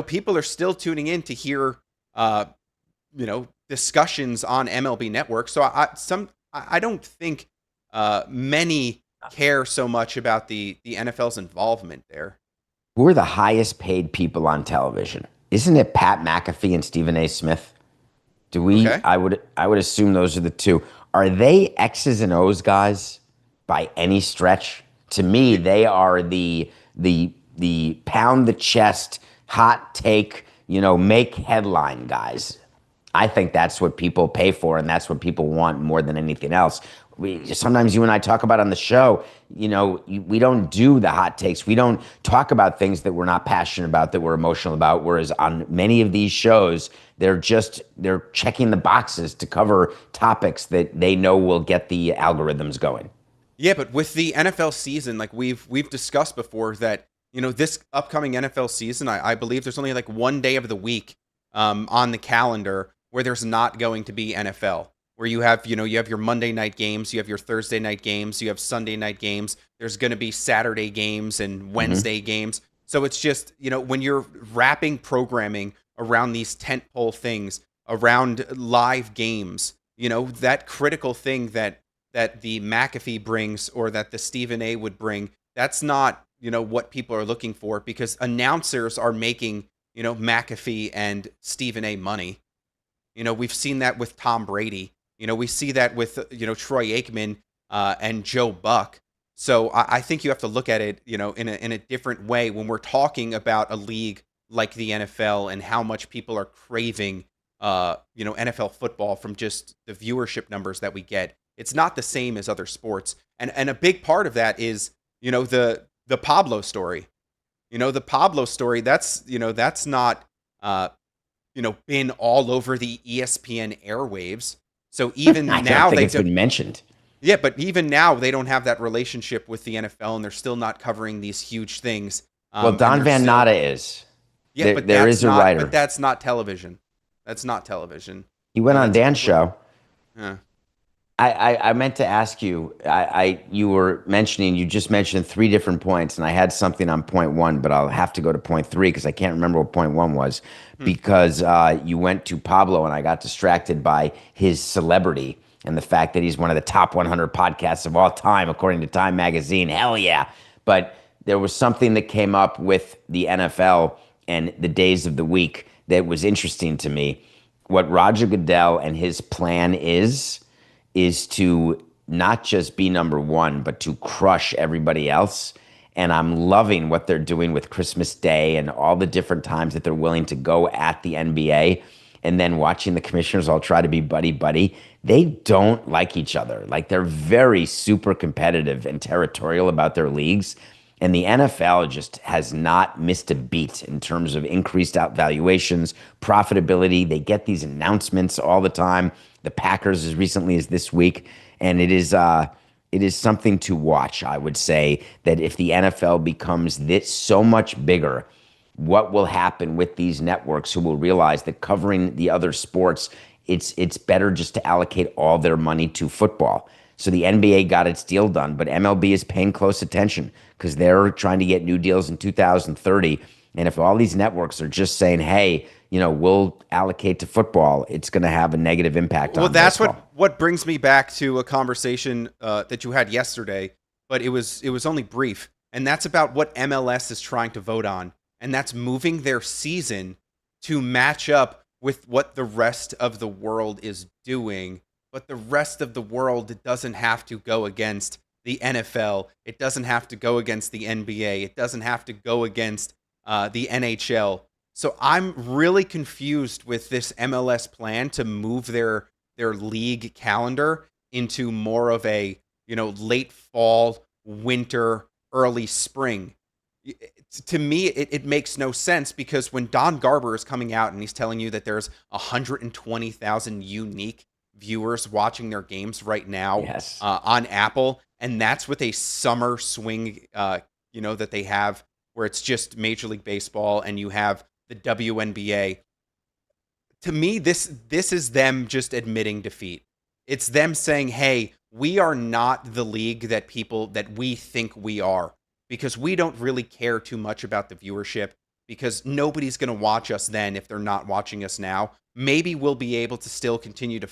[SPEAKER 2] People are still tuning in to hear, discussions on MLB Network. So I don't think many care so much about the NFL's involvement there.
[SPEAKER 1] Who are the highest paid people on television? Isn't it Pat McAfee and Stephen A. Smith? Do we?
[SPEAKER 2] Okay.
[SPEAKER 1] I would assume those are the two. Are they X's and O's guys by any stretch? To me,
[SPEAKER 2] Yeah.
[SPEAKER 1] they are the pound the chest, hot take, make headline guys. I think that's what people pay for, and that's what people want more than anything else. Sometimes you and I talk about on the show, we don't do the hot takes. We don't talk about things that we're not passionate about, that we're emotional about. Whereas on many of these shows, they're checking the boxes to cover topics that they know will get the algorithms going.
[SPEAKER 2] Yeah, but with the NFL season, like we've discussed before, that this upcoming NFL season, I believe there's only like one day of the week on the calendar where there's not going to be NFL. Where you have your Monday night games, you have your Thursday night games, you have Sunday night games. There's going to be Saturday games and
[SPEAKER 1] Hmm.
[SPEAKER 2] Wednesday games. So it's just when you're wrapping programming around these tentpole things, around live games, that critical thing that the McAfee brings, or that the Stephen A would bring, that's not, what people are looking for, because announcers are making, McAfee and Stephen A money. We've seen that with Tom Brady. We see that with, Troy Aikman and Joe Buck. So I think you have to look at it, in a different way when we're talking about a league like the NFL and how much people are craving, NFL football from just the viewership numbers that we get. It's not the same as other sports, and a big part of that is, the Pablo story. The Pablo story. That's not been all over the ESPN airwaves. So
[SPEAKER 1] I
[SPEAKER 2] even
[SPEAKER 1] don't
[SPEAKER 2] now
[SPEAKER 1] think
[SPEAKER 2] they
[SPEAKER 1] it's
[SPEAKER 2] don't.
[SPEAKER 1] been mentioned.
[SPEAKER 2] Yeah, but even now they don't have that relationship with the NFL, and they're still not covering these huge things.
[SPEAKER 1] Well,
[SPEAKER 2] And
[SPEAKER 1] Don
[SPEAKER 2] they're
[SPEAKER 1] Van
[SPEAKER 2] still.
[SPEAKER 1] Natta is.
[SPEAKER 2] Yeah,
[SPEAKER 1] There,
[SPEAKER 2] but
[SPEAKER 1] there
[SPEAKER 2] that's
[SPEAKER 1] is a
[SPEAKER 2] not. But
[SPEAKER 1] writer.
[SPEAKER 2] that's not television. That's not television.
[SPEAKER 1] He went on
[SPEAKER 2] That's a
[SPEAKER 1] Dan's
[SPEAKER 2] complete.
[SPEAKER 1] show.
[SPEAKER 2] Yeah.
[SPEAKER 1] I meant to ask you. You just mentioned three different points, and I had something on point one, but I'll have to go to point three because I can't remember what point one was.
[SPEAKER 2] Hmm.
[SPEAKER 1] Because you went to Pablo, and I got distracted by his celebrity and the fact that he's one of the top 100 podcasts of all time, according to Time Magazine. Hell yeah! But there was something that came up with the NFL and the days of the week that was interesting to me. What Roger Goodell and his plan is to not just be number one, but to crush everybody else. And I'm loving what they're doing with Christmas Day and all the different times that they're willing to go at the NBA. And then watching the commissioners all try to be buddy buddy. They don't like each other. Like they're very super competitive and territorial about their leagues. And the NFL just has not missed a beat in terms of increased out valuations, profitability. They get these announcements all the time. The Packers as recently as this week, and it is something to watch. I would say that if the NFL becomes this so much bigger, what will happen with these networks who will realize that covering the other sports, it's better just to allocate all their money to football. So the NBA got its deal done, but MLB is paying close attention because they're trying to get new deals in 2030. And if all these networks are just saying, hey, we'll allocate to football, it's going to have a negative impact
[SPEAKER 2] Well,
[SPEAKER 1] on
[SPEAKER 2] that's
[SPEAKER 1] baseball.
[SPEAKER 2] what brings me back to a conversation that you had yesterday, but it was only brief, and that's about what MLS is trying to vote on, and that's moving their season to match up with what the rest of the world is doing. But the rest of the world doesn't have to go against the NFL. It doesn't have to go against the NBA. It doesn't have to go against the NHL. So I'm really confused with this MLS plan to move their league calendar into more of a, late fall, winter, early spring. To me, it makes no sense, because when Don Garber is coming out and he's telling you that there's 120,000 unique viewers watching their games right now
[SPEAKER 1] Yes.
[SPEAKER 2] on Apple, and that's with a summer swing, that they have, where it's just Major League Baseball and you have the WNBA. To me, this is them just admitting defeat. It's them saying, "Hey, we are not the league that we think we are, because we don't really care too much about the viewership, because nobody's going to watch us then if they're not watching us now. Maybe we'll be able to still continue to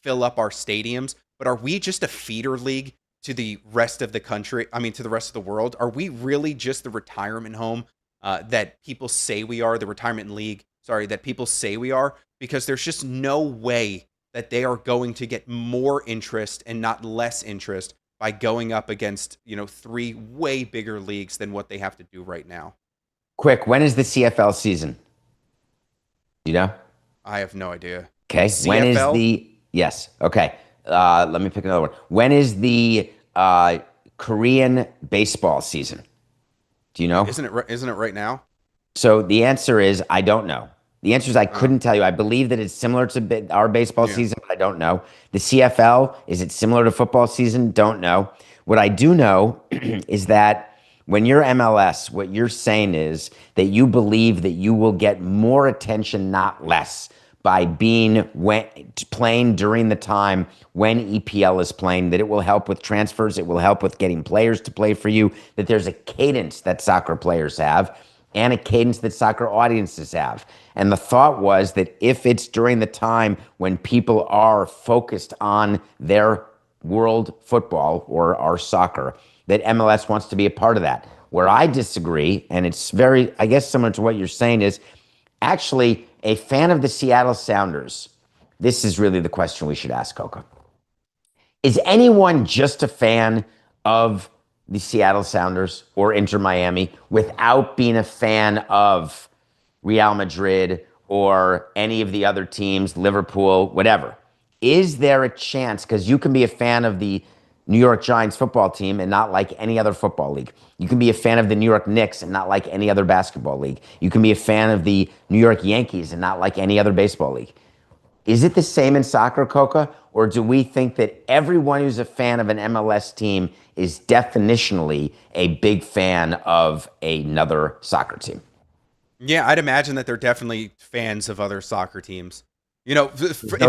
[SPEAKER 2] fill up our stadiums, but are we just a feeder league to the rest of the country, I mean, to the rest of the world? Are we really just the retirement home that people say we are, the retirement league, sorry, that people say we are? Because there's just no way that they are going to get more interest and not less interest by going up against, three way bigger leagues than what they have to do right now.
[SPEAKER 1] Quick, when is the CFL season? You know?
[SPEAKER 2] I have no idea.
[SPEAKER 1] Okay. When is
[SPEAKER 2] CFL?
[SPEAKER 1] the yes? Okay. Let me pick another one. When is the Korean baseball season? Do you know?
[SPEAKER 2] Isn't it right now?
[SPEAKER 1] So the answer is I don't know. The answer is I
[SPEAKER 2] Uh,
[SPEAKER 1] couldn't tell you. I believe that it's similar to our baseball
[SPEAKER 2] yeah.
[SPEAKER 1] season, but I don't know. The CFL, is it similar to football season? Don't know. What I do know is that when you're MLS, what you're saying is that you believe that you will get more attention, not less, by playing during the time when EPL is playing, that it will help with transfers, it will help with getting players to play for you, that there's a cadence that soccer players have and a cadence that soccer audiences have. And the thought was that if it's during the time when people are focused on their world football or our soccer, that MLS wants to be a part of that. Where I disagree, and it's very, I guess, similar to what you're saying, is actually a fan of the Seattle Sounders. This is really the question we should ask, COCA. Is anyone just a fan of the Seattle Sounders or Inter Miami without being a fan of Real Madrid or any of the other teams, Liverpool, whatever? Is there a chance, because you can be a fan of the New York Giants football team and not like any other football league. You can be a fan of the New York Knicks and not like any other basketball league. You can be a fan of the New York Yankees and not like any other baseball league. Is it the same in soccer, Coca? Or do we think that everyone who's a fan of an MLS team is definitionally a big fan of another soccer team?
[SPEAKER 2] Yeah, I'd imagine that they're definitely fans of other soccer teams.
[SPEAKER 1] There's no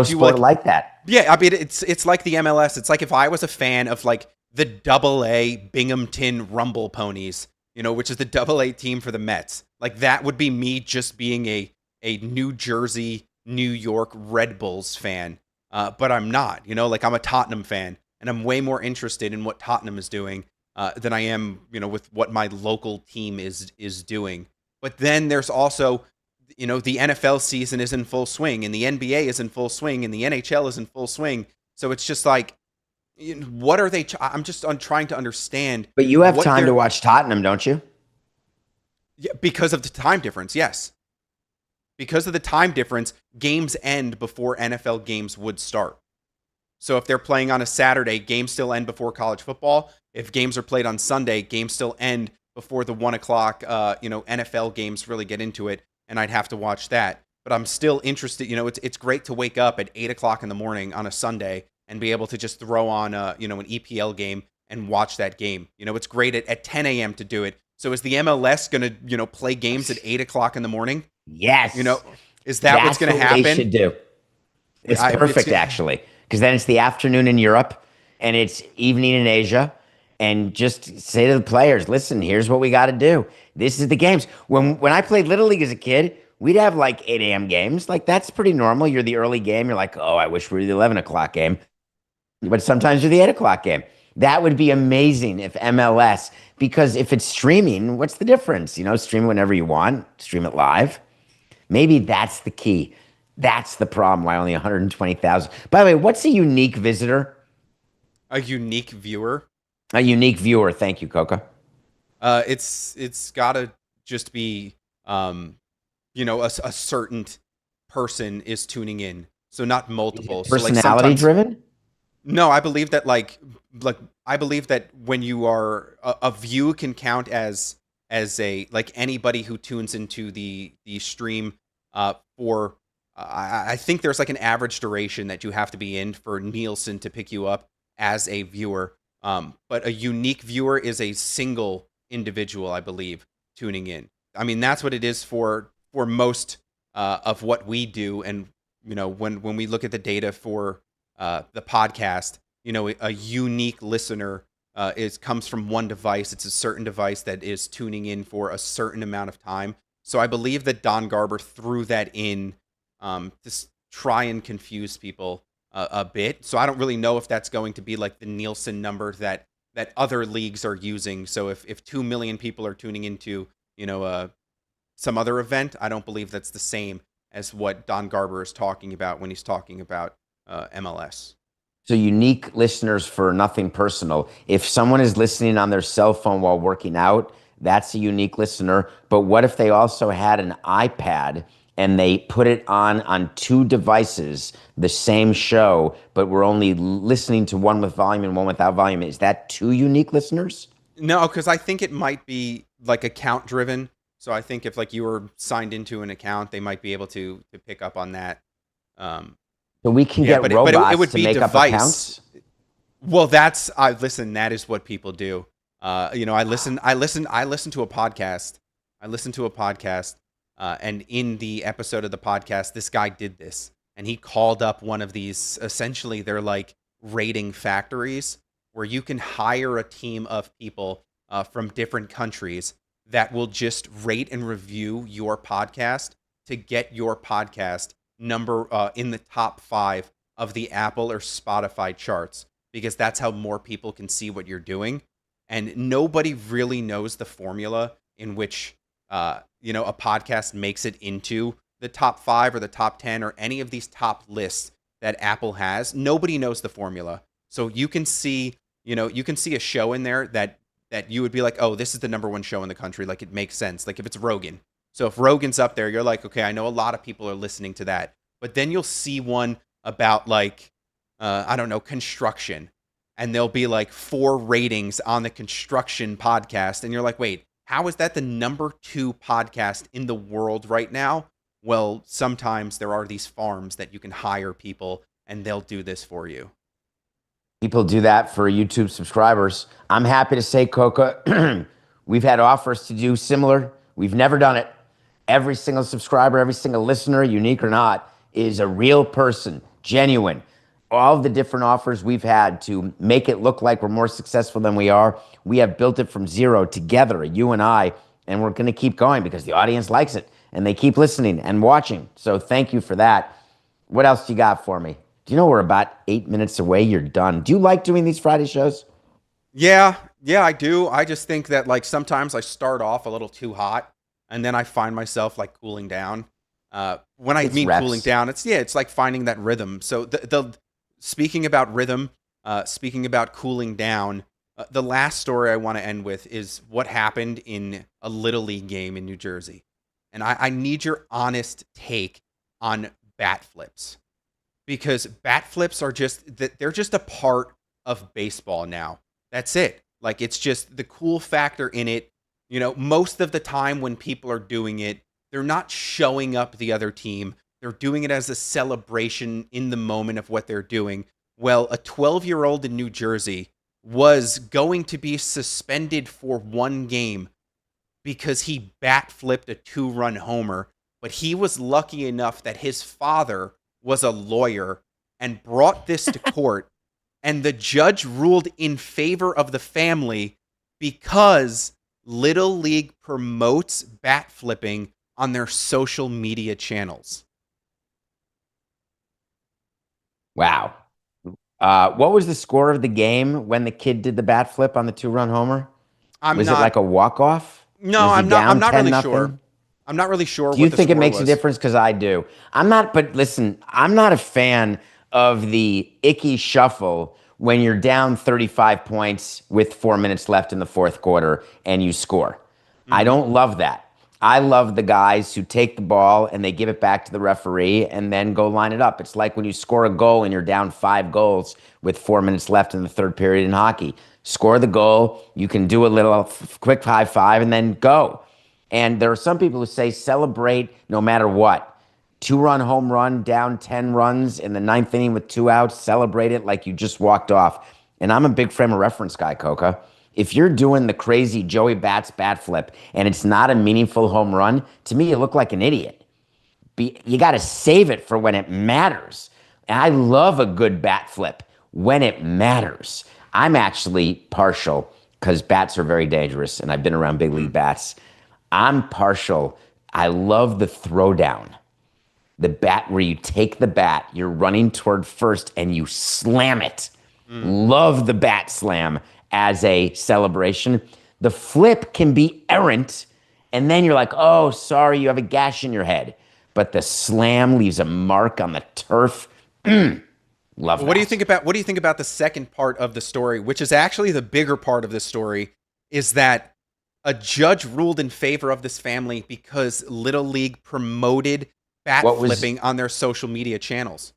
[SPEAKER 2] If you
[SPEAKER 1] sport
[SPEAKER 2] like,
[SPEAKER 1] like that.
[SPEAKER 2] yeah, I mean, it's like the MLS. It's like if I was a fan of like the Double A Binghamton Rumble Ponies, which is the Double A team for the Mets. Like that would be me just being a New Jersey, New York Red Bulls fan. But I'm not. Like I'm a Tottenham fan, and I'm way more interested in what Tottenham is doing than I am, with what my local team is doing. But then there's also, the NFL season is in full swing, and the NBA is in full swing, and the NHL is in full swing. So it's just like, what are they? I'm trying to understand.
[SPEAKER 1] But you have
[SPEAKER 2] What
[SPEAKER 1] time to
[SPEAKER 2] they're
[SPEAKER 1] watch Tottenham, don't you?
[SPEAKER 2] Yeah, because of the time difference. Yes, because of the time difference, games end before NFL games would start. So if they're playing on a Saturday, games still end before college football. If games are played on Sunday, games still end before the 1 o'clock, NFL games really get into it, and I'd have to watch that. But I'm still interested. It's great to wake up at 8 o'clock in the morning on a Sunday and be able to just throw on, an EPL game and watch that game. It's great at 10 a.m. to do it. So is the MLS going to, play games at 8 o'clock in the morning?
[SPEAKER 1] Yes.
[SPEAKER 2] Is that what's
[SPEAKER 1] That's
[SPEAKER 2] going to
[SPEAKER 1] what they
[SPEAKER 2] happen?
[SPEAKER 1] should do. It's perfect, actually, because then it's the afternoon in Europe and it's evening in Asia. And just say to the players, listen, here's what we got to do. This is the games. When I played Little League as a kid, we'd have like 8 a.m. games. Like, that's pretty normal. You're the early game. You're like, oh, I wish we were the 11 o'clock game. But sometimes you're the 8 o'clock game. That would be amazing if MLS, because if it's streaming, what's the difference? Stream it whenever you want, stream it live. Maybe that's the key. That's the problem why only 120,000. By the way, what's a unique visitor?
[SPEAKER 2] A unique viewer?
[SPEAKER 1] A unique viewer. Thank you, Coca.
[SPEAKER 2] It's gotta just be, a certain person is tuning in, so not multiple. So like
[SPEAKER 1] Personality
[SPEAKER 2] sometimes,
[SPEAKER 1] driven?
[SPEAKER 2] no, I believe that like I believe that when you are a view can count as a like anybody who tunes into the stream for I think there's like an average duration that you have to be in for Nielsen to pick you up as a viewer. But a unique viewer is a single individual, I believe, tuning in. I mean, that's what it is for most of what we do. And when we look at the data for the podcast, a unique listener comes from one device. It's a certain device that is tuning in for a certain amount of time. So I believe that Don Garber threw that in to try and confuse people. a bit. So I don't really know if that's going to be like the Nielsen number that other leagues are using. So if 2 million people are tuning into, some other event, I don't believe that's the same as what Don Garber is talking about when he's talking about MLS.
[SPEAKER 1] So unique listeners for nothing personal. If someone is listening on their cell phone while working out, that's a unique listener. But what if they also had an iPad and they put it on two devices, the same show, but we're only listening to one with volume and one without volume? Is that two unique listeners?
[SPEAKER 2] No, because I think it might be like account driven. So I think if like you were signed into an account, they might be able to pick up on that. Um,
[SPEAKER 1] So we can
[SPEAKER 2] yeah,
[SPEAKER 1] get
[SPEAKER 2] but it
[SPEAKER 1] robots
[SPEAKER 2] would
[SPEAKER 1] to
[SPEAKER 2] be
[SPEAKER 1] make up
[SPEAKER 2] device.
[SPEAKER 1] accounts?
[SPEAKER 2] Well, listen. That is what people do. I listen to a podcast. I listen to a podcast, and in the episode of the podcast, this guy did this, and he called up one of these. Essentially, they're like rating factories where you can hire a team of people from different countries that will just rate and review your podcast to get your podcast number in the top 5 of the Apple or Spotify charts, because that's how more people can see what you're doing. And nobody really knows the formula in which a podcast makes it into the top 5 or the top 10 or any of these top lists that Apple has. Nobody knows the formula. So you can see a show in there that you would be like, oh, this is the number 1 show in the country. Like, it makes sense. Like if it's Rogan. So if Rogan's up there, you're like, okay, I know a lot of people are listening to that. But then you'll see one about like, I don't know, construction. And there'll be like 4 ratings on the construction podcast. And you're like, wait, how is that the number 2 podcast in the world right now? Well, sometimes there are these farms that you can hire people and they'll do this for you.
[SPEAKER 1] People do that for YouTube subscribers. I'm happy to say, COCA, we've had offers to do similar. We've never done it. Every single subscriber, every single listener, unique or not, is a real person, genuine. All the different offers we've had to make it look like we're more successful than we are, we have built it from zero together, you and I, and we're going to keep going because the audience likes it and they keep listening and watching. So thank you for that. What else do you got for me? Do you know we're about 8 minutes away? You're done. Do you like doing these Friday shows?
[SPEAKER 2] Yeah, I do. I just think that like sometimes I start off a little too hot and then I find myself like cooling down. When I mean
[SPEAKER 1] reps.
[SPEAKER 2] cooling down, it's like finding that rhythm. So the speaking about rhythm, speaking about cooling down, the last story I want to end with is what happened in a Little League game in New Jersey. And I need your honest take on bat flips. Because bat flips are they're just a part of baseball now. That's it. Like, it's just the cool factor in it. Most of the time when people are doing it, they're not showing up the other team. They're doing it as a celebration in the moment of what they're doing. Well, a 12-year-old in New Jersey was going to be suspended for 1 game because he bat flipped a 2-run homer. But he was lucky enough that his father was a lawyer and brought this to court, and the judge ruled in favor of the family because Little League promotes bat flipping on their social media channels.
[SPEAKER 1] Wow. What was the score of the game when the kid did the bat flip on the 2-run homer? Was it like a walk-off?
[SPEAKER 2] No,
[SPEAKER 1] Was he
[SPEAKER 2] I'm not. I'm
[SPEAKER 1] down
[SPEAKER 2] not really
[SPEAKER 1] 10-0?
[SPEAKER 2] sure. I'm not really sure.
[SPEAKER 1] Do you
[SPEAKER 2] what the
[SPEAKER 1] think it
[SPEAKER 2] score
[SPEAKER 1] makes a
[SPEAKER 2] was.
[SPEAKER 1] difference? Because I do. But listen, I'm not a fan of the icky shuffle when you're down 35 points with 4 minutes left in the fourth quarter and you score. I don't love that. I love the guys who take the ball and they give it back to the referee and then go line it up. It's like when you score a goal and you're down 5 goals with 4 minutes left in the third period in hockey. Score the goal, you can do a little quick high five and then go. And there are some people who say celebrate no matter what. 2-run home run, down 10 runs in the 9th inning with 2 outs, celebrate it like you just walked off. And I'm a big frame of reference guy, COCA. If you're doing the crazy Joey Bats bat flip and it's not a meaningful home run, to me, you look like an idiot. You got to save it for when it matters. And I love a good bat flip when it matters. I'm actually partial, because bats are very dangerous, and I've been around big league bats. I'm partial. I love the throwdown. the bat where you take the bat, you're running toward first and you slam it. Love the bat slam as a celebration. The flip can be errant, and then you're like, oh, sorry, you have a gash in your head. But the slam leaves a mark on the turf. Love that.
[SPEAKER 2] What do you think about the second part of the story, which is actually the bigger part of the story, is that a judge ruled in favor of this family because Little League promoted bat flipping on their social media channels.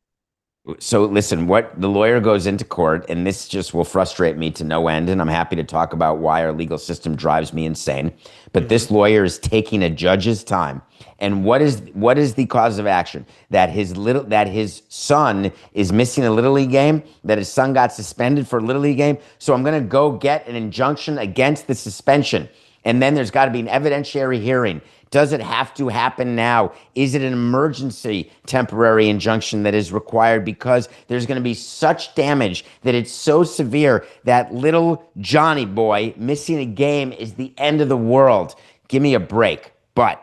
[SPEAKER 1] So listen, what the lawyer goes into court, and this just will frustrate me to no end, and I'm happy to talk about why our legal system drives me insane. But this lawyer is taking a judge's time. And what is the cause of action? That his son is missing a Little League game, that his son got suspended for a Little League game. So I'm gonna go get an injunction against the suspension. And then there's got to be an evidentiary hearing. Does it have to happen now? Is it an emergency temporary injunction that is required because there's going to be such damage that it's so severe that little Johnny boy missing a game is the end of the world? Give me a break. But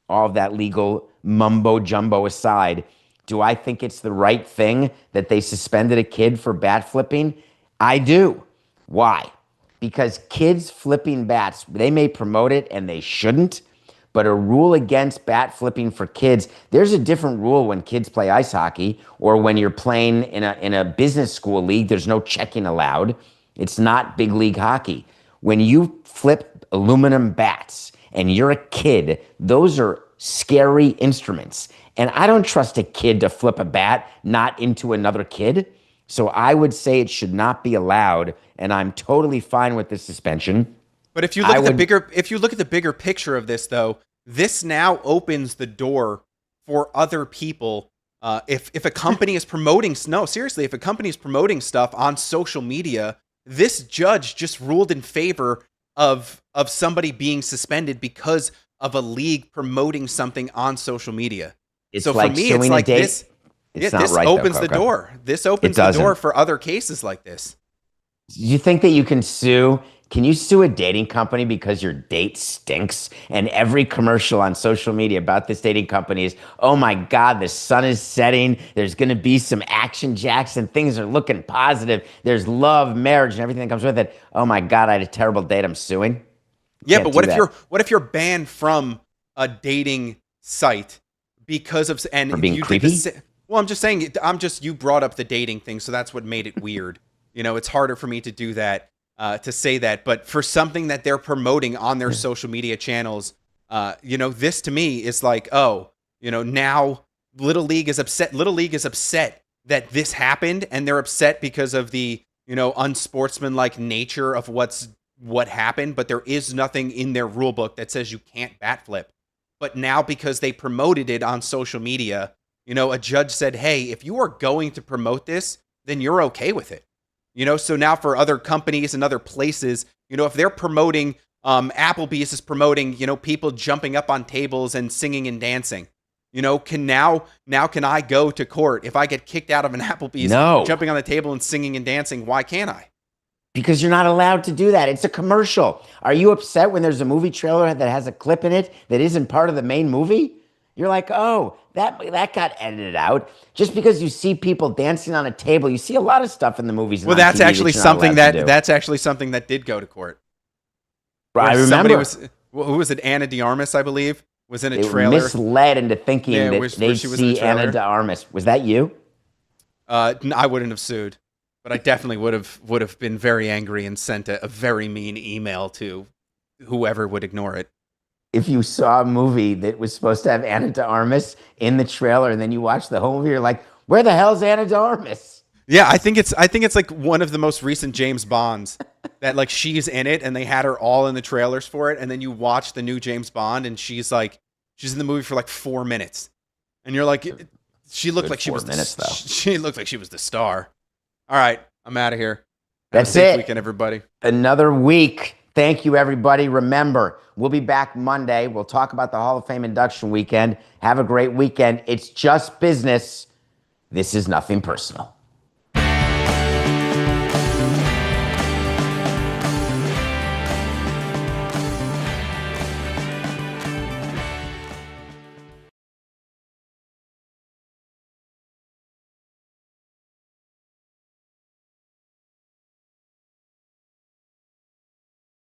[SPEAKER 1] all of that legal mumbo jumbo aside, do I think it's the right thing that they suspended a kid for bat flipping? I do. Why? Because kids flipping bats, they may promote it and they shouldn't, but a rule against bat flipping for kids, there's a different rule when kids play ice hockey or when you're playing in a business school league, there's no checking allowed. It's not big league hockey. When you flip aluminum bats and you're a kid, those are scary instruments. And I don't trust a kid to flip a bat not into another kid. So I would say it should not be allowed, and I'm totally fine with the suspension.
[SPEAKER 2] But if you look at the bigger picture of this, though, this now opens the door for other people. If a company is promoting, if a company is promoting stuff on social media, this judge just ruled in favor of somebody being suspended because of a league promoting something on social media.
[SPEAKER 1] So like for me, it's like this.
[SPEAKER 2] This opens the door. This opens the door for other cases like this.
[SPEAKER 1] You think that you can sue? Can you sue a dating company because your date stinks? And every commercial on social media about this dating company is, oh my God, the sun is setting. There's going to be some action jacks and things are looking positive. There's love, marriage, and everything that comes with it. Oh my God, I had a terrible date. I'm suing.
[SPEAKER 2] Yeah, but what if you're banned from a dating site because of
[SPEAKER 1] for being creepy?
[SPEAKER 2] Well, I'm just saying, you brought up the dating thing, so that's what made it weird. It's harder for me to do that, to say that. But for something that they're promoting on their social media channels, this to me is like, now Little League is upset. Little League is upset that this happened, and they're upset because of the, unsportsmanlike nature of what happened. But there is nothing in their rule book that says you can't bat flip. But now because they promoted it on social media, a judge said, hey, if you are going to promote this, then you're okay with it. So now for other companies and other places, if they're promoting, Applebee's is promoting, people jumping up on tables and singing and dancing, can I go to court if I get kicked out of an Applebee's jumping on the table and singing and dancing? Why can't I?
[SPEAKER 1] Because you're not allowed to do that. It's a commercial. Are you upset when there's a movie trailer that has a clip in it that isn't part of the main movie? You're like, oh, that got edited out. Just because you see people dancing on a table, you see a lot of stuff in the movies.
[SPEAKER 2] Well, that's actually something that did go to court.
[SPEAKER 1] Right, I remember.
[SPEAKER 2] Who was it? Anna de Armas, I believe, was in a trailer.
[SPEAKER 1] Misled into thinking that they'd see Anna de Armas. Was that you?
[SPEAKER 2] I wouldn't have sued, but I definitely would have been very angry and sent a very mean email to whoever would ignore it.
[SPEAKER 1] If you saw a movie that was supposed to have Anna de Armas in the trailer and then you watch the whole movie, you're like, where the hell's Anna de Armas?
[SPEAKER 2] Yeah, I think it's like one of the most recent James Bonds that like she's in it and they had her all in the trailers for it. And then you watch the new James Bond and she's in the movie for like 4 minutes. And you're like, she looked like she was she looked like she was the star. All right, I'm out of here.
[SPEAKER 1] That's it. Have a safe
[SPEAKER 2] weekend, everybody.
[SPEAKER 1] Another week. Thank you, everybody. Remember, we'll be back Monday. We'll talk about the Hall of Fame induction weekend. Have a great weekend. It's just business. This is nothing personal.